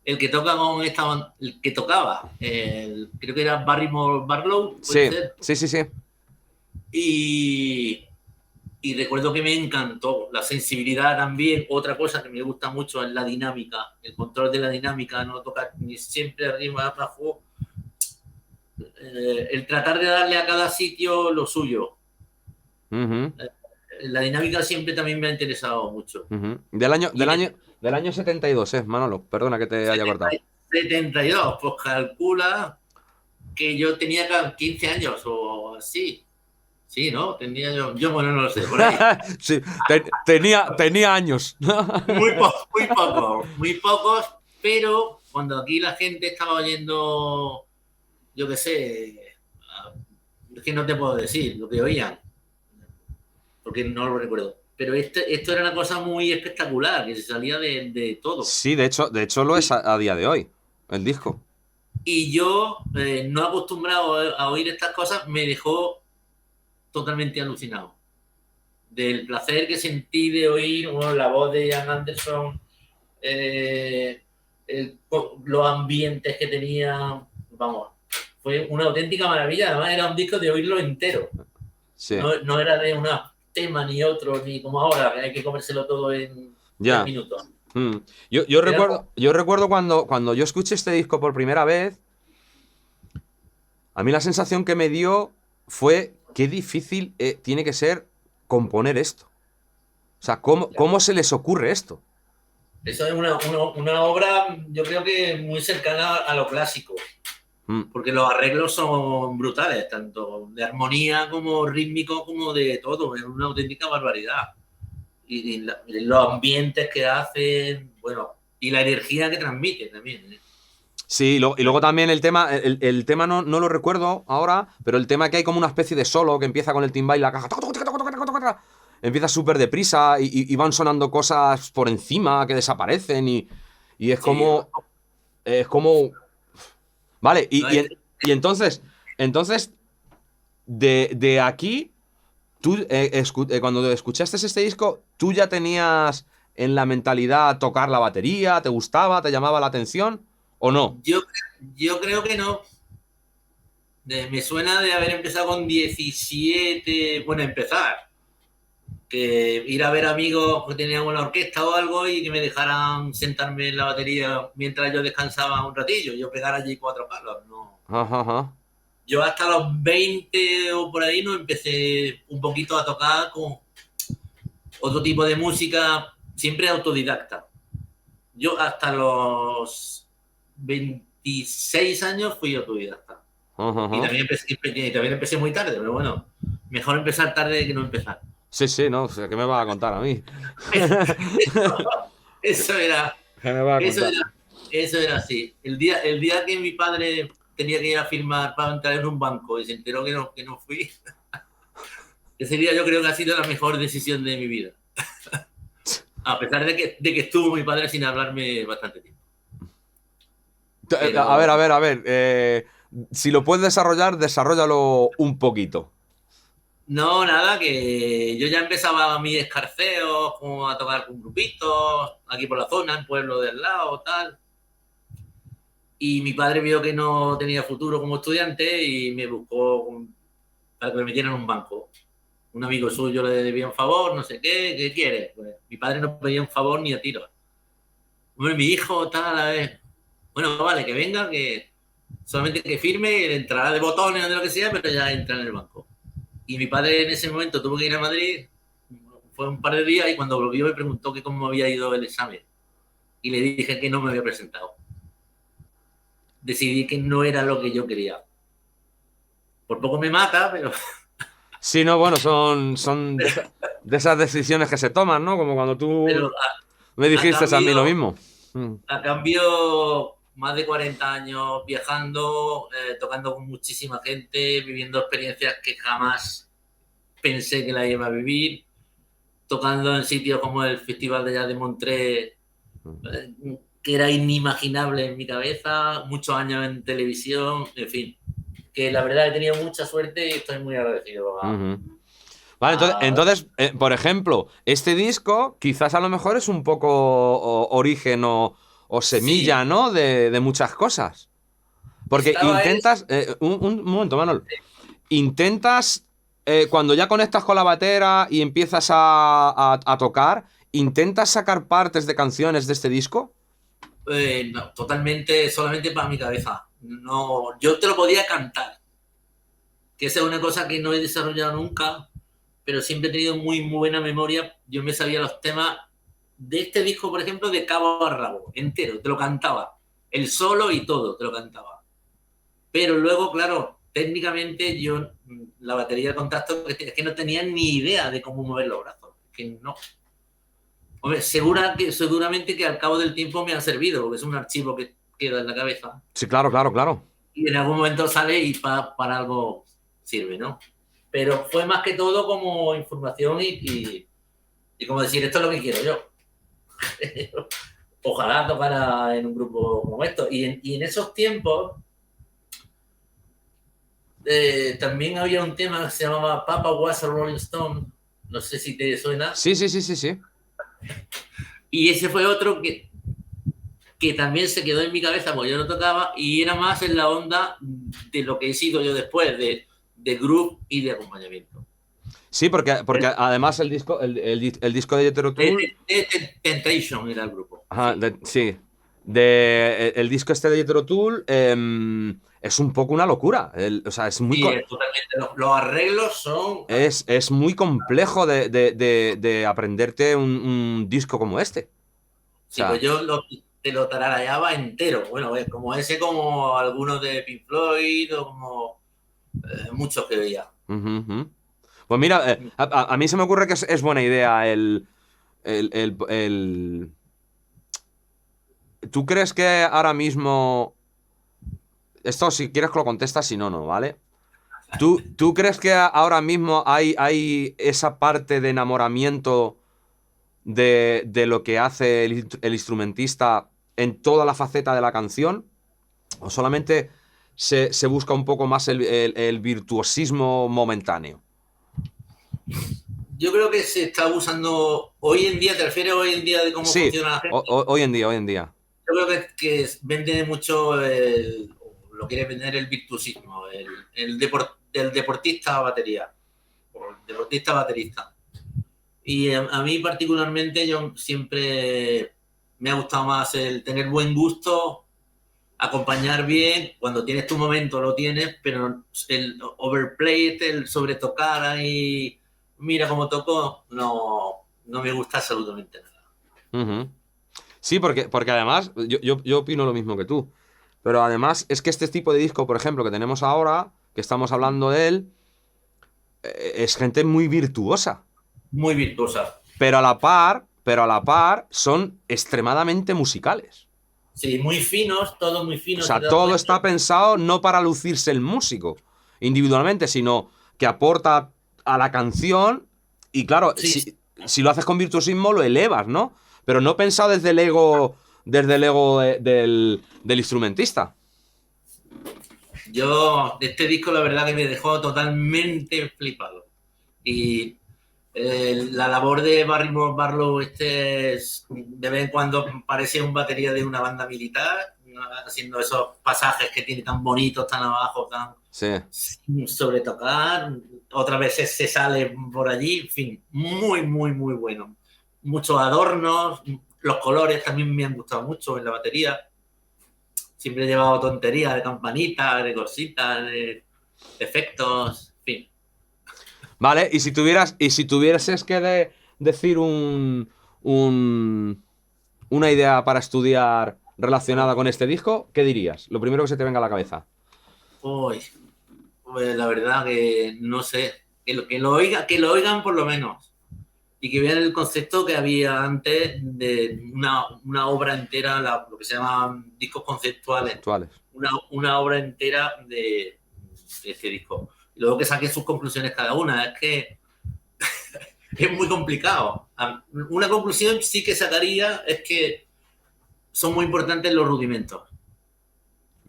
el que toca con esta, el que tocaba, creo que era Barrymore Barlow. Sí. Y recuerdo que me encantó la sensibilidad también. Otra cosa que me gusta mucho es la dinámica, el control de la dinámica, no tocar ni siempre arriba abajo, el tratar de darle a cada sitio lo suyo. La dinámica siempre también me ha interesado mucho. Del año 72, Manolo, perdona que te haya cortado. 72, pues calcula que yo tenía 15 años o así. Sí, ¿no? Tenía yo bueno, no lo sé, por ahí. Sí, tenía años. Muy pocos, pero cuando aquí la gente estaba oyendo, yo qué sé, es que no te puedo decir lo que oían, porque no lo recuerdo. Pero esto era una cosa muy espectacular, que se salía de todo. Sí, de hecho lo es a día de hoy, el disco. Y yo, no acostumbrado a oír estas cosas, me dejó totalmente alucinado del placer que sentí de oír la voz de Ian Anderson, los ambientes que tenía, vamos, fue una auténtica maravilla. Además era un disco de oírlo entero. Sí. No era de un tema ni otro, ni como ahora, que hay que comérselo todo en 10 minutos. Yo recuerdo cuando yo escuché este disco por primera vez, a mí la sensación que me dio fue qué difícil tiene que ser componer esto. O sea, ¿cómo se les ocurre esto? Eso es una obra, yo creo que muy cercana a lo clásico. Porque los arreglos son brutales, tanto de armonía como rítmico, como de todo. Es una auténtica barbaridad. Y los ambientes que hacen, bueno, y la energía que transmiten también. Sí, y luego también el tema no lo recuerdo ahora, pero el tema que hay como una especie de solo que empieza con el timbal y la caja. Empieza súper deprisa y van sonando cosas por encima que desaparecen y es como... Es como... Vale, y entonces de aquí, tú cuando escuchaste este disco, ¿tú ya tenías en la mentalidad tocar la batería? ¿Te gustaba? ¿Te llamaba la atención? ¿O no? Yo creo que no. Me suena de haber empezado con 17, bueno, empezar, que ir a ver amigos que tenían una orquesta o algo y que me dejaran sentarme en la batería mientras yo descansaba un ratillo, yo pegar allí 4 palos, no. Ajá. Yo hasta los 20 o por ahí no empecé un poquito a tocar con otro tipo de música, siempre autodidacta. Yo hasta los 26 años fui autodidacta. Y también empecé muy tarde, pero bueno, mejor empezar tarde que no empezar. Sí, no, o sea, ¿qué me vas a contar a mí? Eso era así. El día que mi padre tenía que ir a firmar para entrar en un banco y se enteró que no fui, ese día yo creo que ha sido la mejor decisión de mi vida. A pesar de que estuvo mi padre sin hablarme bastante tiempo. Pero... A ver. Si lo puedes desarrollar, desarróllalo un poquito. No, nada, que yo ya empezaba mis escarceos, como a tocar con grupitos, aquí por la zona, en pueblo del lado, tal. Y mi padre vio que no tenía futuro como estudiante y me buscó para que me metiera en un banco. Un amigo suyo le debía un favor, no sé qué quiere. Pues, mi padre no pedía un favor ni a tiro. Bueno, mi hijo, tal, a ver. Bueno, vale, que venga, que solamente que firme, entrará de botones o de lo que sea, pero ya entra en el banco. Y mi padre en ese momento tuvo que ir a Madrid, fue un par de días y cuando volvió me preguntó que cómo había ido el examen. Y le dije que no me había presentado. Decidí que no era lo que yo quería. Por poco me mata, pero... Sí, no, bueno, son de esas decisiones que se toman, ¿no? Como cuando tú me dijiste a mí lo mismo. A cambio, más de 40 años viajando, tocando con muchísima gente, viviendo experiencias que jamás pensé que la iba a vivir, tocando en sitios como el Festival de Jazz de Montreux, que era inimaginable en mi cabeza, muchos años en televisión, en fin, que la verdad he tenido mucha suerte y estoy muy agradecido. Vale, entonces por ejemplo, este disco quizás a lo mejor es un poco origen o semilla, sí, ¿no? De muchas cosas. Porque intentas... un momento, Manol. Intentas, cuando ya conectas con la batera y empiezas a tocar, ¿intentas sacar partes de canciones de este disco? No, totalmente, solamente para mi cabeza. No, yo te lo podía cantar. Que esa es una cosa que no he desarrollado nunca, pero siempre he tenido muy buena memoria. Yo me sabía los temas de este disco, por ejemplo, de cabo a rabo, entero, te lo cantaba. El solo y todo, te lo cantaba. Pero luego, claro, técnicamente yo, la batería de contacto, es que no tenía ni idea de cómo mover los brazos. Que no. Hombre, seguramente que al cabo del tiempo me han servido, porque es un archivo que queda en la cabeza. Sí, claro. Y en algún momento sale y para algo sirve, ¿no? Pero fue más que todo como información y como decir, esto es lo que quiero yo. Ojalá tocara en un grupo como esto. Y en esos tiempos también había un tema que se llamaba Papa Was a Rolling Stone. No sé si te suena. Sí. Y ese fue otro que también se quedó en mi cabeza porque yo no tocaba y era más en la onda de lo que he sido yo después, de groove y de acompañamiento. Sí, porque además el disco de Jethro Tull... Temptation era el grupo. Ajá, sí. El disco este de Jethro Tull es un poco una locura. O sea, es muy... Sí, totalmente. Los arreglos son... Es muy complejo de aprenderte un disco como este. Sí, o sea, pues yo te lo tarareaba entero. Bueno, como ese, como algunos de Pink Floyd o como muchos que veía. Pues mira, a mí se me ocurre que es buena idea ¿Tú crees que ahora mismo... Esto si quieres que lo contestas, si no, ¿vale? ¿Tú crees que ahora mismo hay esa parte de enamoramiento de lo que hace el instrumentista en toda la faceta de la canción? ¿O solamente se busca un poco más el virtuosismo momentáneo? Yo creo que se está abusando hoy en día, ¿te refieres hoy en día de cómo Sí, funciona la gente? hoy en día, hoy en día. Yo creo que vende mucho lo quiere vender el virtuosismo, el deportista batería, o el deportista baterista. Y a mí particularmente yo siempre me ha gustado más el tener buen gusto, acompañar bien, cuando tienes tu momento lo tienes, pero el overplay, el sobretocar ahí, mira cómo tocó, no me gusta absolutamente nada. Ujú. Sí, porque además, yo opino lo mismo que tú. Pero además es que este tipo de disco, por ejemplo, que tenemos ahora, que estamos hablando de él, es gente muy virtuosa. Muy virtuosa. Pero a la par, son extremadamente musicales. Sí, muy finos, todos muy O finos, si sea, te das todo cuenta. está pensado no para lucirse el músico individualmente, sino que aporta a la canción. Y claro, Sí, si lo haces con virtuosismo, lo elevas, ¿no? Pero no pensado desde el ego del instrumentista. yo de este disco la verdad que me dejó totalmente flipado. Y la labor de Barrymore Barlow de vez en cuando parece un batería de una banda militar, haciendo esos pasajes que tiene tan bonitos, tan abajo, tan Sí. sin sobretocar. Otras veces se sale por allí, en fin, muy, muy, muy bueno. Muchos adornos, los colores también me han gustado mucho en la batería. Siempre he llevado tonterías de campanitas, de cositas, de efectos, en fin. Vale, y si tuvieses que decir una idea para estudiar relacionada con este disco, ¿qué dirías? Lo primero que se te venga a la cabeza. Uy, pues la verdad que no sé, que lo oigan por lo menos y que vean el concepto que había antes de una obra entera, lo que se llaman discos conceptuales, Conceptuales. una obra entera de este disco. Y luego que saquen sus conclusiones cada una, es que es muy complicado. Una conclusión sí que sacaría es que son muy importantes los rudimentos,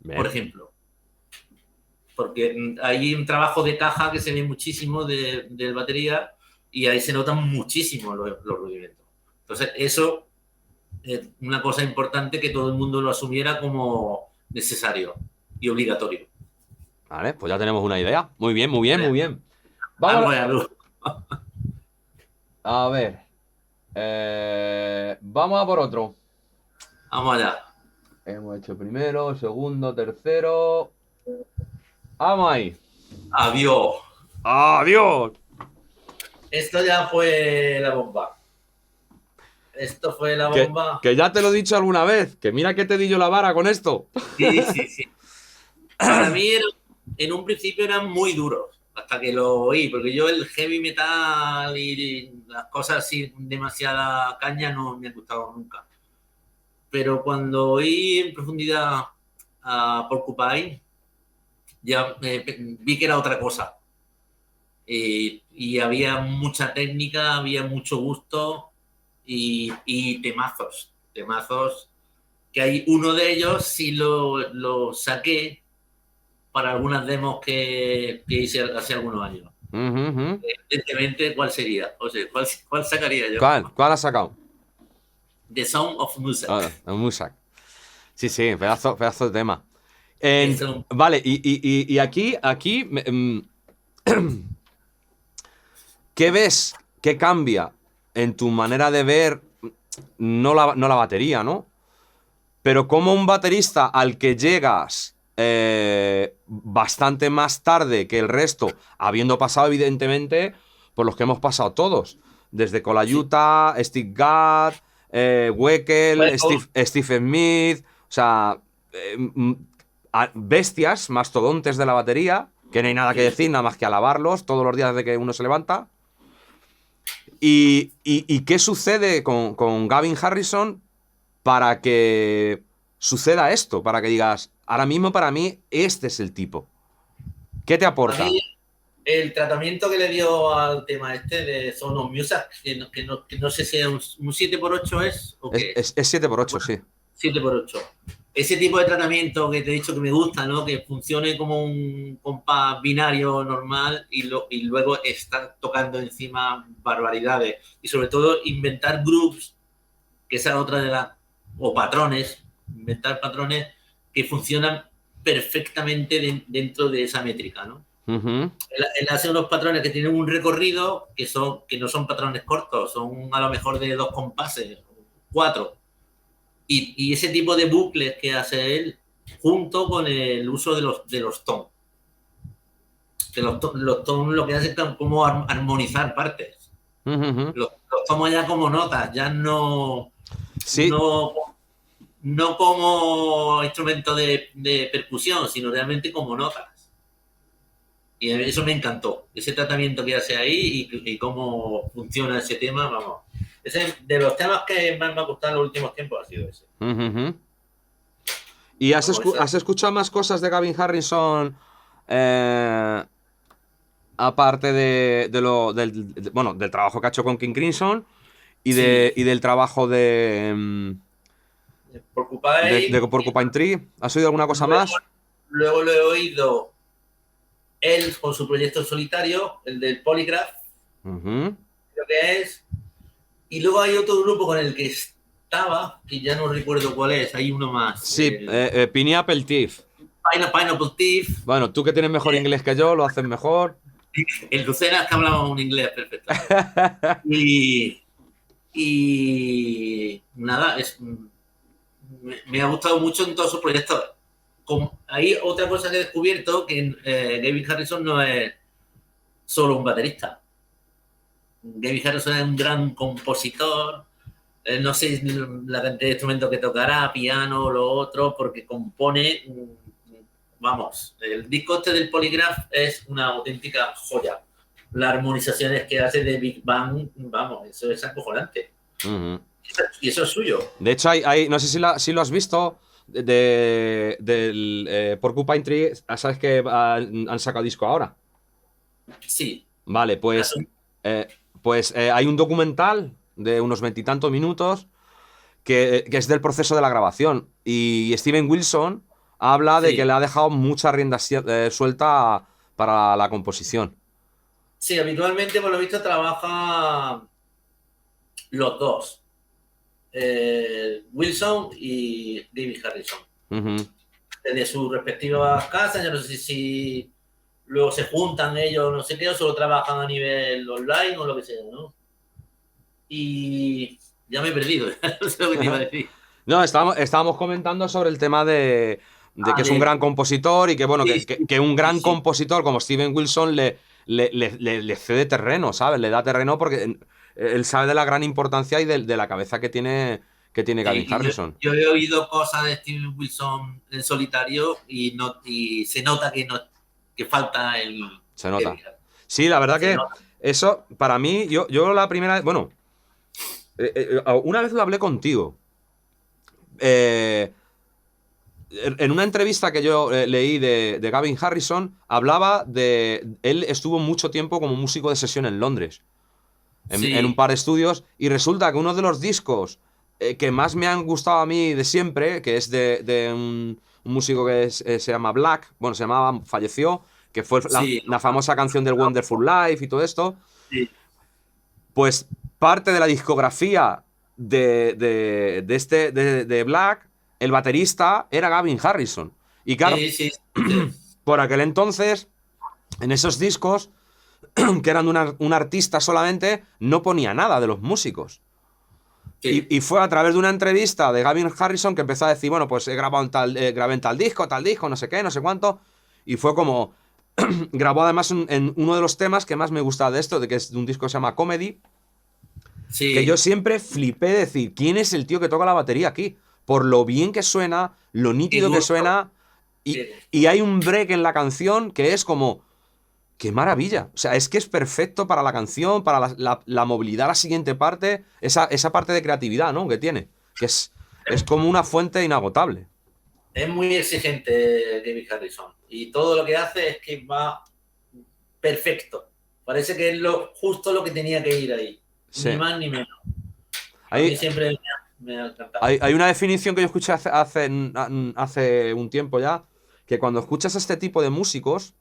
por Bien. ejemplo. Porque hay un trabajo de caja que se ve muchísimo de batería y ahí se notan muchísimo los rudimentos. Entonces, eso es una cosa importante que todo el mundo lo asumiera como necesario y obligatorio. Vale, pues ya tenemos una idea. Muy bien, muy bien, muy bien. Algo Vamos es algo. a ver. Vamos a por otro. Vamos allá. Hemos hecho primero, segundo, tercero. Vamos ahí. Adiós. ¡Adiós! Esto ya fue la bomba. Esto fue la Que, bomba. que ya te lo he dicho alguna vez. Que mira que te di yo la vara con esto. Sí, sí, sí. Para mí, en un principio eran muy duros, hasta que lo oí, porque yo el heavy metal y las cosas así, demasiada caña, no me han gustado nunca. Pero cuando oí en profundidad a Porcupine, ya vi que era otra cosa. Y había mucha técnica, había mucho gusto y temazos, que hay uno de ellos sí lo saqué para algunas demos que hice hace algunos años. Ujú. Evidentemente, ¿cuál sería? O sea, ¿cuál sacaría yo? ¿Cuál has sacado? The Sound of Music. Ah, el Musak. Sí, sí, pedazo de tema. Eso, Vale, y aquí, ¿qué ves que cambia en tu manera de ver, no la batería, ¿no? Pero como un baterista al que llegas bastante más tarde que el resto, habiendo pasado evidentemente por los que hemos pasado todos, desde Colaiuta, Steve Gadd, Weckl, bueno, Steve Smith, o sea, bestias, mastodontes de la batería, que no hay nada que sí. decir, nada más que alabarlos todos los días desde que uno se levanta. ¿Y qué sucede con Gavin Harrison para que suceda esto? Para que digas, ahora mismo para mí este es el tipo. ¿Qué te A aporta? mí, el tratamiento que le dio al tema este de Sound of Music, que no sé si es un 7x8 es o qué es. Es 7x8, sí. 7x8. ese tipo de tratamiento que te he dicho que me gusta, ¿no? Que funcione como un compás binario normal y luego estar tocando encima barbaridades. Y sobre todo inventar groups, que esa es otra de las... o patrones, inventar patrones que funcionan perfectamente dentro de esa métrica, ¿no? Él hace unos patrones que tienen un recorrido que no son patrones cortos, son a lo mejor de 2 compases, 4. Y ese tipo de bucles que hace él, junto con el uso de los tonos. Que los tonos lo que hacen es como armonizar partes. Los tomo ya como notas, ya no... Sí. No como instrumento de percusión, sino realmente como notas. Y eso me encantó, ese tratamiento que hace ahí y cómo funciona ese tema, vamos. Ese, de los temas que más me ha gustado en los últimos tiempos ha sido ese. ¿Y has escuchado más cosas de Gavin Harrison? Aparte del trabajo que ha hecho con King Crimson y del trabajo de Porcupine Tree. ¿Has oído alguna cosa más? Luego lo he oído él con su proyecto solitario, el del Polygraph, creo que es. Y luego hay otro grupo con el que estaba, que ya no recuerdo cuál es, hay uno más. Sí, Pineapple Thief. Pineapple Thief. Bueno, tú que tienes mejor inglés que yo, lo haces mejor. En Lucena es que hablamos un inglés perfecto. y nada, me ha gustado mucho en todos sus proyectos. Hay otra cosa que he descubierto, que Gavin Harrison no es solo un baterista. Gavin Harrison es un gran compositor. No sé la cantidad de instrumentos que tocará, piano, lo otro, porque compone... Vamos, el disco este del Polygraph es una auténtica joya. Las armonizaciones que hace de Big Bang, vamos, eso es acojonante. Y eso es suyo. De hecho, no sé si lo has visto, del Porcupine Tree, ¿sabes que han sacado disco ahora? Sí. Vale, pues hay un documental de unos 20 y tantos minutos que es del proceso de la grabación. Y Steven Wilson habla de que le ha dejado mucha rienda suelta para la composición. Sí, habitualmente, por lo visto, trabajan los dos. Wilson y David Harrison. Desde sus respectivas casas, yo no sé si luego se juntan ellos, no sé qué, o solo trabajan a nivel online o lo que sea, ¿no? Y ya me he perdido, no sé lo que te iba a decir. No, estábamos comentando sobre el tema de que es un gran compositor y que, bueno, que un gran compositor como Steven Wilson le cede terreno, ¿sabes? Le da terreno porque él sabe de la gran importancia y de la cabeza que tiene Gavin Harrison. Yo he oído cosas de Steven Wilson en solitario y se nota que falta el... Se nota. Sí, la verdad que eso, para mí, yo la primera vez... Bueno, una vez lo hablé contigo. En una entrevista que yo leí de Gavin Harrison, hablaba de... Él estuvo mucho tiempo como músico de sesión en Londres, en un par de estudios, y resulta que uno de los discos que más me han gustado a mí de siempre, que es de un músico que se llama Black, bueno, falleció, que fue la famosa canción del Wonderful Life y todo esto, pues parte de la discografía de Black, el baterista era Gavin Harrison. Y claro, por aquel entonces, en esos discos, que eran de un artista solamente, no ponía nada de los músicos. Y fue a través de una entrevista de Gavin Harrison que empezó a decir, bueno, pues grabé en tal disco, no sé qué, no sé cuánto. Y fue como... grabó además en uno de los temas que más me gusta de esto, de que es de un disco que se llama Comedy. Que yo siempre flipé de decir, ¿quién es el tío que toca la batería aquí? Por lo bien que suena, lo nítido que suena. Y hay un break en la canción que es como... ¡Qué maravilla! O sea, es que es perfecto para la canción, para la movilidad a la siguiente parte, esa parte de creatividad, ¿no? Que tiene. Que es como una fuente inagotable. Es muy exigente David Harrison. Y todo lo que hace es que va perfecto. Parece que es justo lo que tenía que ir ahí. Sí. Ni más ni menos. A mí siempre me ha encantado. Hay una definición que yo escuché hace un tiempo ya, que cuando escuchas este tipo de músicos,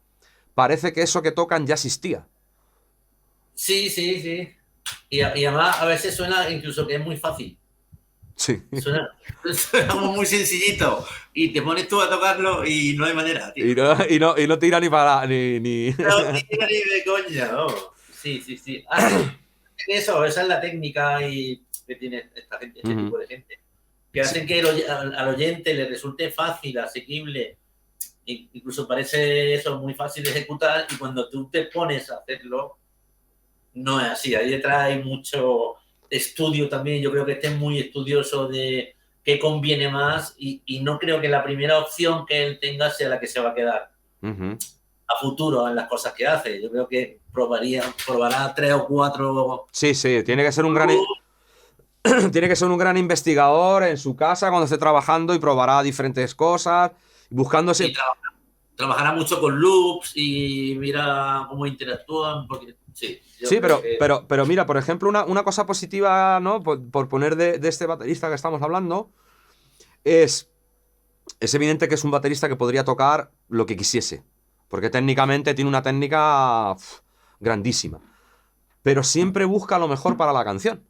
parece que eso que tocan ya existía. Sí, sí, sí. Y además a veces suena incluso que es muy fácil. Sí. Suena como muy sencillito. Y te pones tú a tocarlo y no hay manera, tío. Y no tira ni para... Ni... No tira ni de coña, no. Sí, sí, sí. Eso, esa es la técnica y que tiene esta gente, este tipo de gente. Que hacen que al oyente le resulte fácil, asequible. Incluso parece eso muy fácil de ejecutar y cuando tú te pones a hacerlo, no es así. Ahí detrás hay mucho estudio también. Yo creo que este es muy estudioso de qué conviene más y no creo que la primera opción que él tenga sea la que se va a quedar a futuro en las cosas que hace. Yo creo que probará 3 o 4. Sí, tiene que ser un gran... Tiene que ser un gran investigador en su casa cuando esté trabajando y probará diferentes cosas, buscándose... Y trabajará mucho con loops y mira cómo interactúan, porque sí. Sí, pero mira, por ejemplo, una cosa positiva, ¿no? Por poner de este baterista que estamos hablando, es evidente que es un baterista que podría tocar lo que quisiese, porque técnicamente tiene una técnica grandísima, pero siempre busca lo mejor para la canción.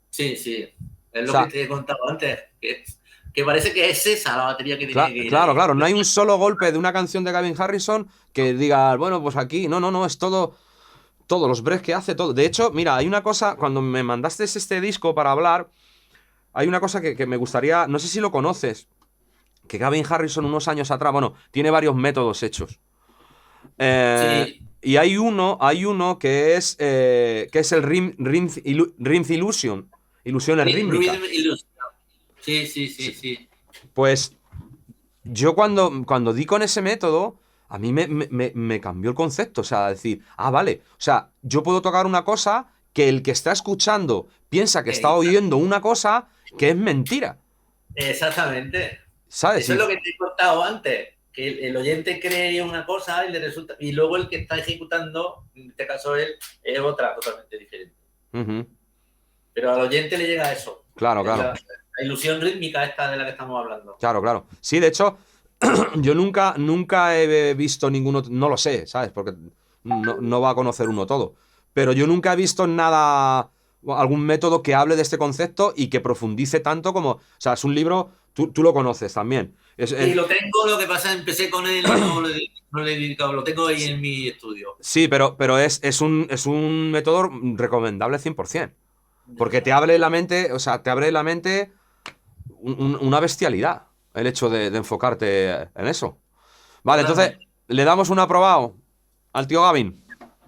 Sí, sí. Es lo que te he contado antes, que parece que es esa la batería que tiene que ir. Claro. No hay un solo golpe de una canción de Gavin Harrison que diga, bueno, pues aquí. No. Es todo. Todos los breaks que hace, todo. De hecho, mira, hay una cosa. Cuando me mandaste este disco para hablar, hay una cosa que me gustaría. No sé si lo conoces. Que Gavin Harrison, unos años atrás, bueno, tiene varios métodos hechos. Sí. Y hay uno que es el Rhythm Illusion. Ilusiones rítmicas. Sí. Pues yo cuando di con ese método, a mí me cambió el concepto. O sea, decir, vale. O sea, yo puedo tocar una cosa que el que está escuchando piensa que está oyendo una cosa que es mentira. Exactamente. ¿Sabes? Eso es lo que te he contado antes. Que el oyente cree una cosa y le resulta. Y luego el que está ejecutando, en este caso él, es otra totalmente diferente. Pero al oyente le llega eso. Claro. La ilusión rítmica esta de la que estamos hablando. Claro. Sí, de hecho, yo nunca he visto ninguno, no lo sé, ¿sabes? Porque no va a conocer uno todo. Pero yo nunca he visto nada, algún método que hable de este concepto y que profundice tanto como... O sea, es un libro, tú lo conoces también. Y lo tengo, lo que pasa, empecé con él, no le he dedicado, lo tengo ahí en mi estudio. Sí, pero es un método recomendable 100%. Porque te abre la mente, o sea, te abre la mente una bestialidad el hecho de enfocarte en eso. Vale, entonces, ¿le damos un aprobado al tío Gavin?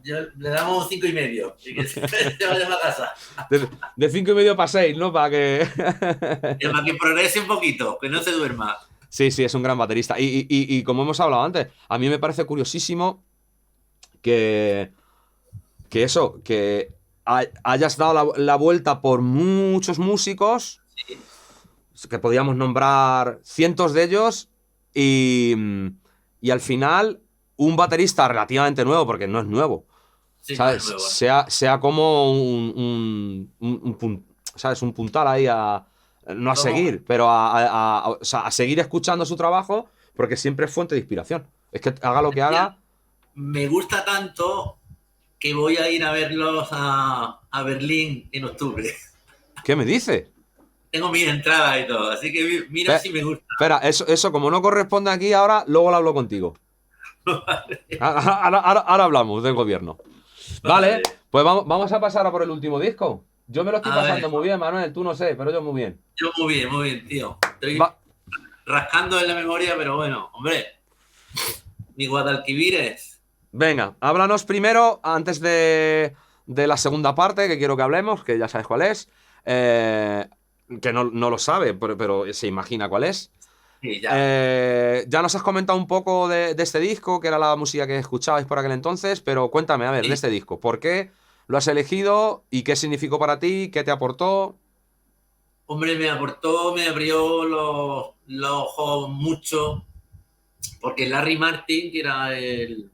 Le damos un 5,5 y que se vaya a la casa. De 5,5 para 6, ¿no? Para que... Para que progrese un poquito, que no se duerma. Sí, es un gran baterista. Y como hemos hablado antes, a mí me parece curiosísimo que hayas dado la vuelta por muchos músicos, que podíamos nombrar cientos de ellos, y al final un baterista relativamente nuevo, porque no es nuevo, Sí, ¿sabes? no es nuevo. Sea como ¿sabes? Un puntal ahí no a seguir, pero o sea, a seguir escuchando su trabajo, porque siempre es fuente de inspiración. Es que haga lo que haga. Me gusta tanto que voy a ir a verlos a Berlín en octubre. ¿Qué me dice? Tengo mis entradas y todo, así que mira si me gusta. Espera, eso como no corresponde aquí ahora, luego lo hablo contigo. Vale. Ahora hablamos del gobierno. Vale, pues vamos a pasar a por el último disco. Yo me lo estoy pasando muy bien, Manuel, tú no sé, pero yo muy bien. Yo muy bien, tío. Estoy rascando en la memoria, pero bueno, hombre, mi Guadalquivires. Venga, háblanos primero, antes de la segunda parte, que quiero que hablemos, que ya sabes cuál es. Que no lo sabe, pero se imagina cuál es. Sí, ya. Ya nos has comentado un poco de este disco, que era la música que escuchabais por aquel entonces, pero cuéntame, a ver, de este disco, ¿por qué lo has elegido y qué significó para ti? ¿Qué te aportó? Hombre, me abrió los ojos mucho, porque Larry Martin, que era el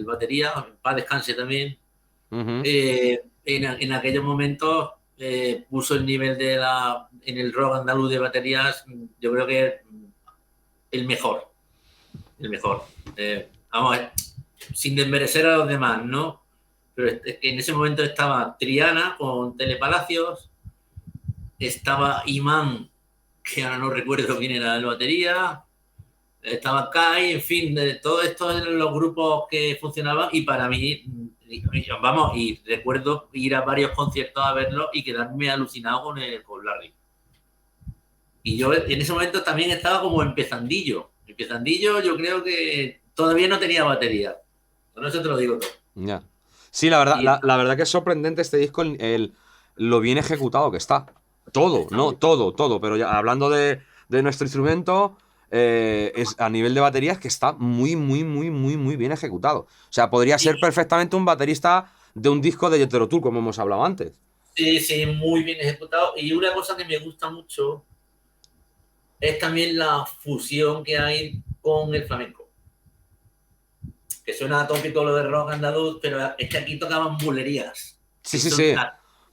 batería, en paz descanse también, en aquellos momentos puso el nivel en el rock andaluz de baterías, yo creo que es el mejor. El mejor. Vamos, sin desmerecer a los demás, ¿no? Pero en ese momento estaba Triana con Telepalacios, estaba Imán, que ahora no recuerdo quién era la batería, estaba Kai, en fin, todos estos eran los grupos que funcionaban y para mí, vamos, y recuerdo ir a varios conciertos a verlos y quedarme alucinado con Larry. Y yo en ese momento también estaba como empezandillo. Empezandillo, yo creo que todavía no tenía batería. Con eso te lo digo todo. Ya. Sí, la verdad, la verdad que es sorprendente este disco, lo bien ejecutado que está. Todo, ¿no? Todo. Pero ya hablando de nuestro instrumento, es a nivel de baterías que está muy bien ejecutado. O sea, podría ser perfectamente un baterista de un disco de Jethro Tull, como hemos hablado antes. Sí, muy bien ejecutado. Y una cosa que me gusta mucho es también la fusión que hay con el flamenco. Que suena atópico lo de rock andaluz, pero es que aquí tocaban bulerías. Sí.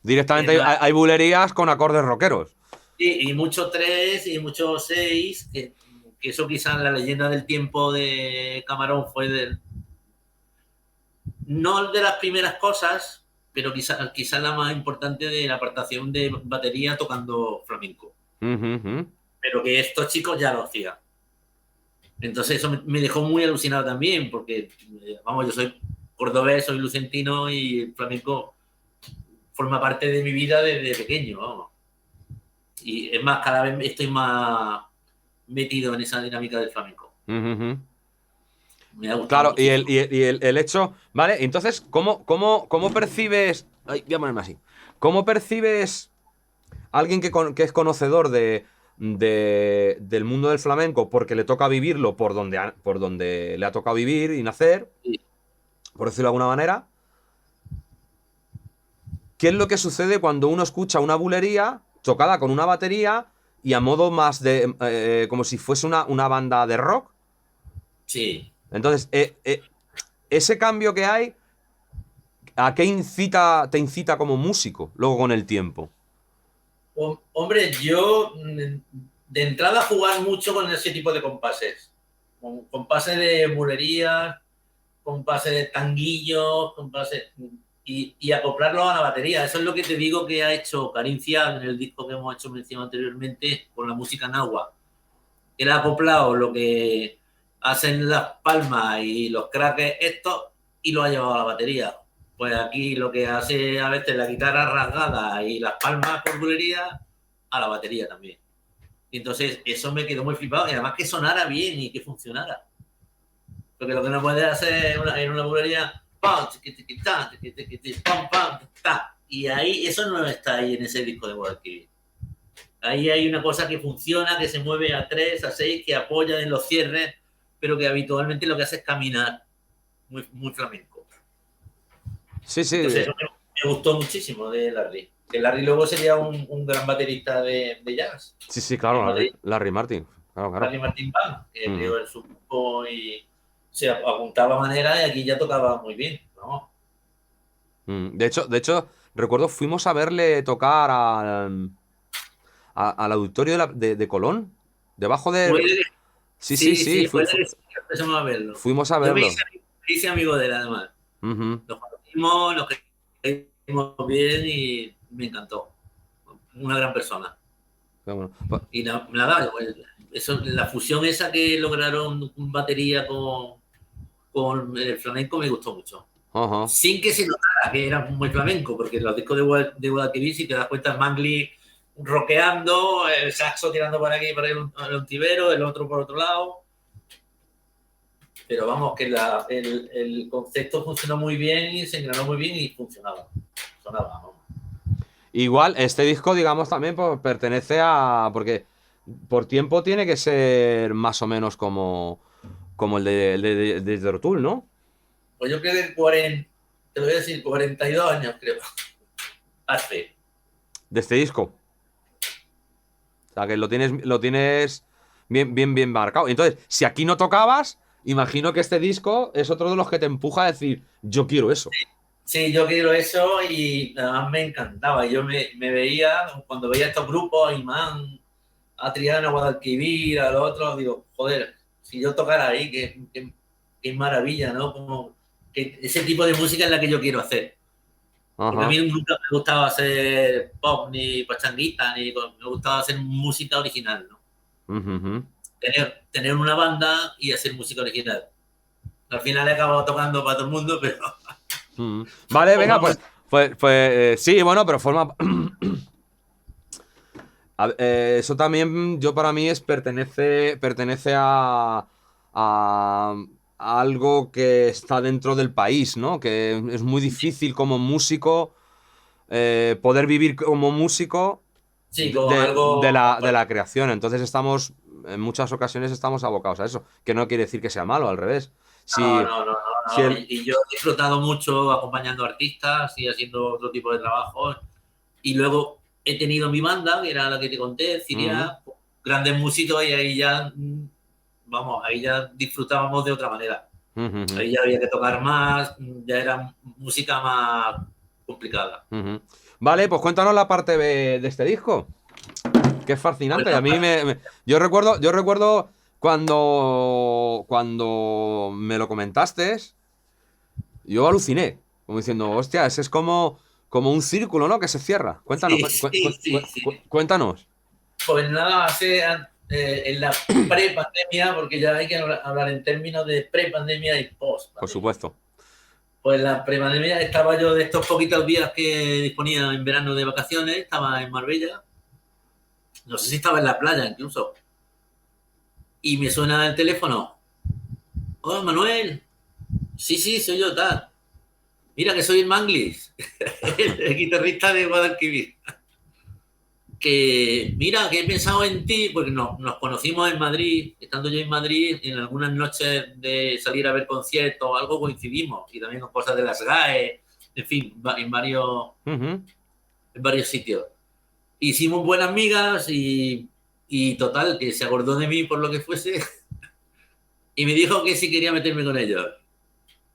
Directamente hay bulerías con acordes rockeros. Sí, y mucho 3 y mucho 6, que eso quizás la leyenda del tiempo de Camarón fue no de las primeras cosas, pero quizás la más importante de la apartación de batería tocando flamenco. Pero que estos chicos ya lo hacían. Entonces eso me dejó muy alucinado también, porque, vamos, yo soy cordobés, soy lucentino y el flamenco forma parte de mi vida desde pequeño, vamos. Y es más, cada vez estoy más metido en esa dinámica del flamenco. Me ha gustado. Claro, y el hecho, ¿vale? Entonces, ¿cómo percibes? Ay, voy a ponerme así. ¿Cómo percibes a alguien que es conocedor del mundo del flamenco porque le toca vivirlo por donde le ha tocado vivir y nacer, Sí. por decirlo de alguna manera? ¿Qué es lo que sucede cuando uno escucha una bulería tocada con una batería y a modo más de como si fuese una banda de rock? Sí. Entonces, ese cambio que hay, ¿a qué te incita como músico luego con el tiempo? Hombre, yo de entrada jugar mucho con ese tipo de compases. Con compases de bulerías, compases de tanguillos, compases... Y acoplarlo a la batería. Eso es lo que te digo que ha hecho Karim Ziad en el disco que hemos hecho mención anteriormente con la música nahua. Él ha acoplado lo que hacen las palmas y los craques estos y lo ha llevado a la batería. Pues aquí lo que hace a veces la guitarra rasgada y las palmas por bulería a la batería también. Y entonces eso me quedó muy flipado y además que sonara bien y que funcionara. Porque lo que no puedes hacer en una bulería y ahí eso no está ahí en ese disco de Guadalquivir. Ahí hay una cosa que funciona, que se mueve a 3, a 6, que apoya en los cierres, pero que habitualmente lo que hace es caminar muy flamenco. Sí. Entonces eso me gustó muchísimo de Larry. Que Larry luego sería un gran baterista de jazz. Sí, claro, Larry Martin. Claro. Larry Martin Band, que creó el su grupo y se apuntaba a manera y aquí ya tocaba muy bien, ¿no? De hecho, recuerdo, fuimos a verle tocar al auditorio de Colón, debajo de... Sí, empezamos a verlo. Fuimos a verlo. Yo me hice amigo de él, además. Nos conocimos, nos caímos bien y me encantó. Una gran persona. Bueno. Y nada, eso, la fusión esa que lograron batería con el flamenco me gustó mucho. Sin que se notara que era muy flamenco, porque los discos de Guadalquivir, si te das cuenta, Mangli rockeando, el saxo tirando por aquí, por el ontivero, el otro por otro lado. Pero vamos, que el concepto funcionó muy bien y se engranó muy bien y funcionaba. Sonaba, vamos. Igual, este disco, digamos, también pertenece a... Porque por tiempo tiene que ser más o menos como el de Jethro Tull, ¿no? Pues yo creo que te voy a decir, 42 años, creo. Hace. ¿De este disco? O sea, que lo tienes bien marcado. Entonces, si aquí no tocabas, imagino que este disco es otro de los que te empuja a decir, yo quiero eso. Sí, yo quiero eso y además me encantaba. Yo me veía, cuando veía estos grupos, a Imán, a Triana, a Guadalquivir, a los otros, digo, joder, si yo tocara ahí, qué maravilla, ¿no? Como que ese tipo de música es la que yo quiero hacer. Porque a Ajá. mí nunca me gustaba hacer pop, ni pachanguita, me gustaba hacer música original, ¿no? Ujú. Tener una banda y hacer música original. Al final he acabado tocando para todo el mundo, pero Vale, pues venga, vamos. pues sí, bueno, pero forma. Eso también, yo para mí pertenece a algo que está dentro del país, ¿no? Que es muy difícil como músico poder vivir como músico Sí, con de algo. la creación. Entonces en muchas ocasiones estamos abocados a eso. Que no quiere decir que sea malo, al revés. No, Si, no, no, no, si no. el, Y yo he disfrutado mucho acompañando artistas y haciendo otro tipo de trabajos. Y luego he tenido mi banda, que era la que te conté, Ujú, Ciria, grandes músicos, y ahí ya, vamos, ahí ya disfrutábamos de otra manera. ujú, Ahí ya había que tocar más, ya era música más complicada. ujú. Vale, pues cuéntanos la parte B de este disco. Que es Pues fascinante. A la mí yo recuerdo cuando me lo comentaste, yo aluciné, como diciendo, hostia, ese es como un círculo, ¿no? Que se cierra. Cuéntanos, sí, sí, sí, sí. cuéntanos. Pues nada, en la pre-pandemia, porque ya hay que hablar en términos de pre-pandemia y Por post-pandemia. supuesto. Pues en la pre-pandemia estaba yo de estos poquitos días que disponía en verano de vacaciones, estaba en Marbella, no sé si estaba en la playa incluso, y me suena el teléfono. Hola Manuel, sí, sí, soy yo, tal. Mira que soy el Manglis, el guitarrista de Guadalquivir. Que mira, que he pensado en ti, porque nos conocimos en Madrid, estando yo en Madrid, en algunas noches de salir a ver conciertos o algo coincidimos, y también con cosas de las GAE, en fin, Ujú. en varios sitios. Hicimos buenas migas y total, que se acordó de mí por lo que fuese, y me dijo que sí quería meterme con ellos.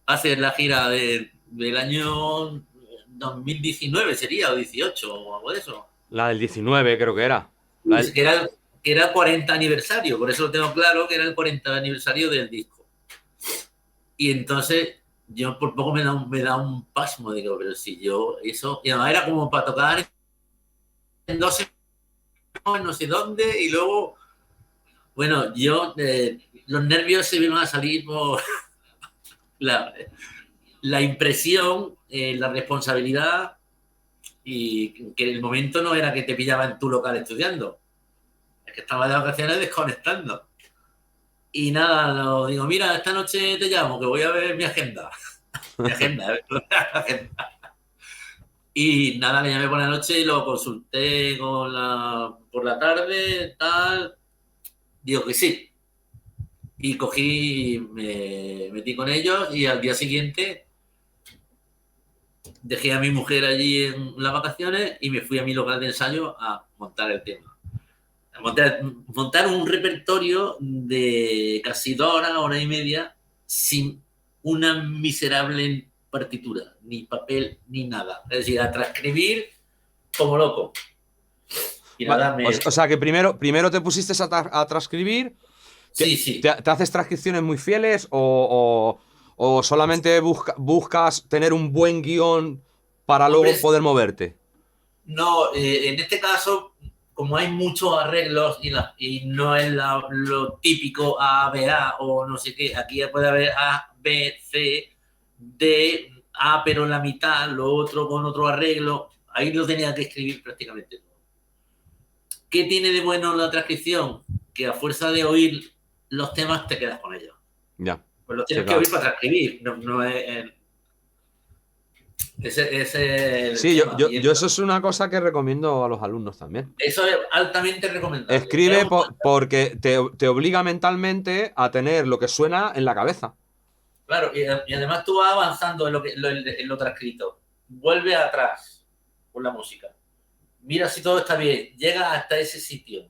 Hacer la gira del año 2019 sería, o 18 o algo de eso. La del 19 creo que era. La del- Que era el 40 aniversario, por eso lo tengo claro, que era el 40 aniversario del disco. Y entonces yo por poco me da un pasmo, digo, pero si yo eso, y además era como para tocar en 12 no sé dónde, y luego, bueno, los nervios se me iban a salir por la, la impresión, la responsabilidad, y que el momento no era que te pillaba en tu local estudiando, es que estaba de vacaciones desconectando. Y nada, lo digo, mira, esta noche te llamo, que voy a ver mi agenda. Mi agenda, la agenda. Y nada, le llamé por la noche y lo consulté por la tarde, tal. Digo que sí. Y cogí, me metí con ellos y al día siguiente dejé a mi mujer allí en las vacaciones y me fui a mi local de ensayo a montar el tema. A montar un repertorio de casi 2 horas, hora y media, sin una miserable partitura, ni papel, ni nada. Es decir, a transcribir como loco. Y nada, o sea que primero te pusiste a transcribir. Sí, sí. ¿Te haces transcripciones muy fieles o solamente buscas tener un buen guión para luego Hombre, poder moverte? no, en este caso, como hay muchos arreglos y no es lo típico A, B, A o no sé qué, aquí puede haber A, B, C, D, A, pero en la mitad, lo otro con otro arreglo. Ahí lo tenía que escribir prácticamente todo. ¿Qué tiene de bueno la transcripción? Que a fuerza de oír los temas te quedas con ellos. Ya. Pues los Sí, tienes que claro. oír para transcribir, no es, ese es el Sí, yo, tema. yo, Y yo eso es una cosa que recomiendo a los alumnos también. eso es altamente recomendable. Es Escribe un porque te obliga mentalmente a tener lo que suena en la cabeza. Claro, y además tú vas avanzando en lo transcrito. Vuelve atrás con la música. Mira si todo está bien. Llega hasta ese sitio.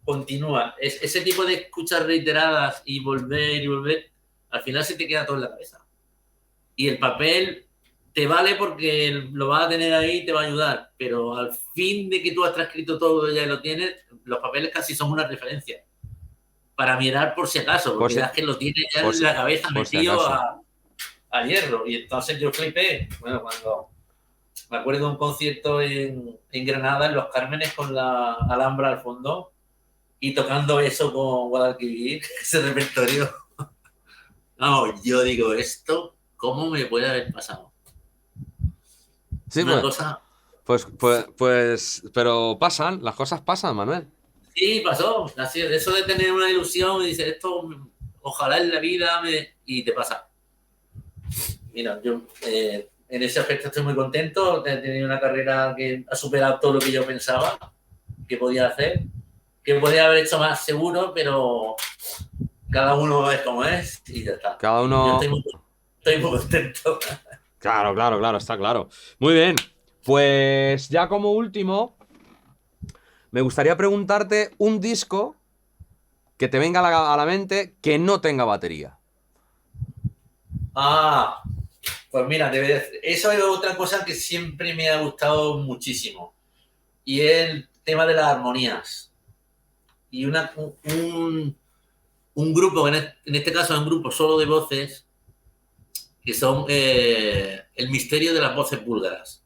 Continúa. Ese tipo de escuchas reiteradas y volver, al final se te queda todo en la cabeza. Y el papel te vale porque lo vas a tener ahí y te va a ayudar, pero al fin de que tú has transcrito todo ya y lo tienes, los papeles casi son una referencia para mirar por si acaso, porque es que lo tienes ya en la cabeza metido a hierro. Y entonces yo flipé, bueno, cuando me acuerdo de un concierto en Granada, en Los Cármenes, con la Alhambra al fondo, y tocando eso con Guadalquivir, ese repertorio. No, yo digo, ¿esto cómo me puede haber pasado? Sí, una cosa... Pues, pero las cosas pasan, Manuel. Sí, pasó. Así, eso de tener una ilusión y dices, esto, ojalá en la vida y te pasa. Mira, yo en ese aspecto estoy muy contento. He tenido una carrera que ha superado todo lo que yo pensaba que podía hacer, que podía haber hecho más seguro, pero cada uno es como es y ya está. Cada uno... Yo estoy muy contento. Claro, está claro. Muy bien. Pues ya como último, me gustaría preguntarte un disco que te venga a la mente que no tenga batería. Pues mira, eso es otra cosa que siempre me ha gustado muchísimo. Y es el tema de las armonías. Y un grupo, en este caso es un grupo solo de voces, que son El misterio de las voces búlgaras.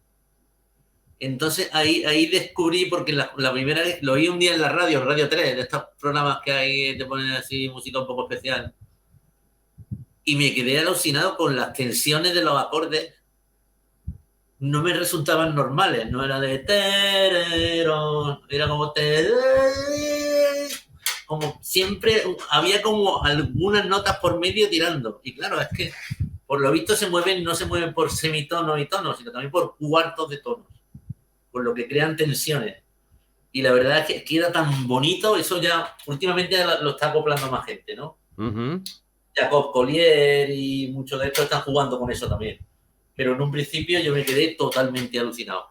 Entonces ahí descubrí, porque la primera vez lo oí un día en la radio, Radio 3, de estos programas que hay, te ponen así música un poco especial, y me quedé alucinado con las tensiones de los acordes. No me resultaban normales, no era de terero, era como siempre había como algunas notas por medio tirando, y claro, es que por lo visto no se mueven por semitonos y tonos, sino también por cuartos de tonos, por lo que crean tensiones. Y la verdad es que queda tan bonito, eso ya últimamente lo está acoplando más gente, ¿no? Uh-huh. Jacob Collier y muchos de estos están jugando con eso también. Pero en un principio yo me quedé totalmente alucinado.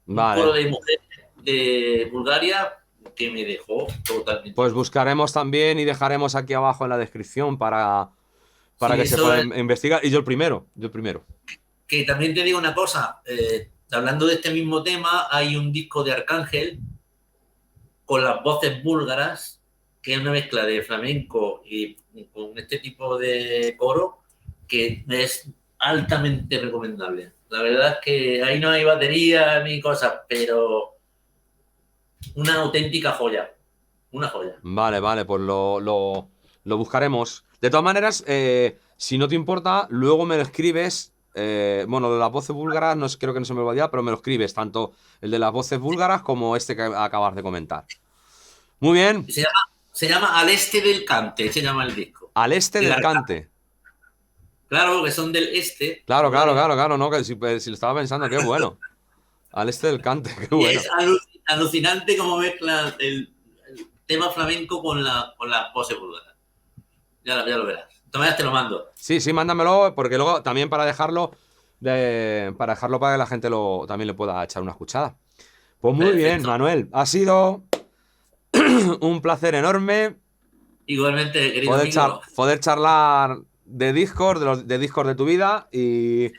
Vale. Un coro de mujeres de Bulgaria que me dejó totalmente. Pues buscaremos también y dejaremos aquí abajo en la descripción para que se pueda investigar. Y yo el primero. Que también te digo una cosa, hablando de este mismo tema, hay un disco de Arcángel con las voces búlgaras, que es una mezcla de flamenco y con este tipo de coro, que es altamente recomendable. La verdad es que ahí no hay batería ni cosas, pero una auténtica joya. Una joya. Vale, pues lo buscaremos. De todas maneras, si no te importa, luego me lo escribes. Bueno, de las voces búlgaras, no creo que no se me lo vaya, pero me lo escribes, tanto el de las voces búlgaras como este que acabas de comentar. Muy bien. Se llama Al Este del Cante, se llama el disco. Al Este del Cante. Claro, que son del este. Claro, no, que si lo estaba pensando, qué bueno. Al Este del Cante, qué bueno. Es alucinante cómo mezcla el tema flamenco con las voces búlgaras. Ya lo verás. Tomás, te lo mando. Sí, mándamelo, porque luego también para dejarlo para que la gente también le pueda echar una escuchada. Pues muy Perfecto. bien, Manuel. Ha sido un placer enorme. Igualmente, querido amigo. Poder charlar de discos, de discos de tu vida, y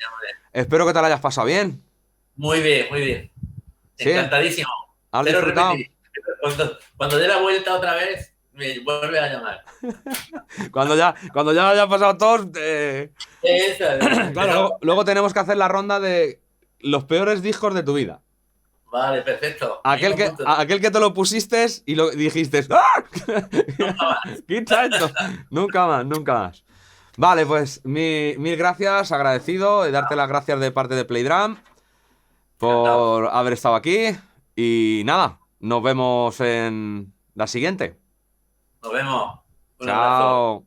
espero que te lo hayas pasado bien. Muy bien. ¿Sí? Encantadísimo. ¿Has disfrutado? Cuando dé la vuelta otra vez, me vuelve a llamar. cuando ya haya pasado todos. Claro, luego tenemos que hacer la ronda de los peores discos de tu vida. Vale, perfecto. Aquel que te lo pusiste y lo dijiste. ¡Ah! Nunca más. Quita esto. Nunca más. Vale, pues mil gracias, agradecido, y darte las gracias de parte de Playdrum por haber estado aquí. Y nada, nos vemos en la siguiente. Nos vemos. Chao.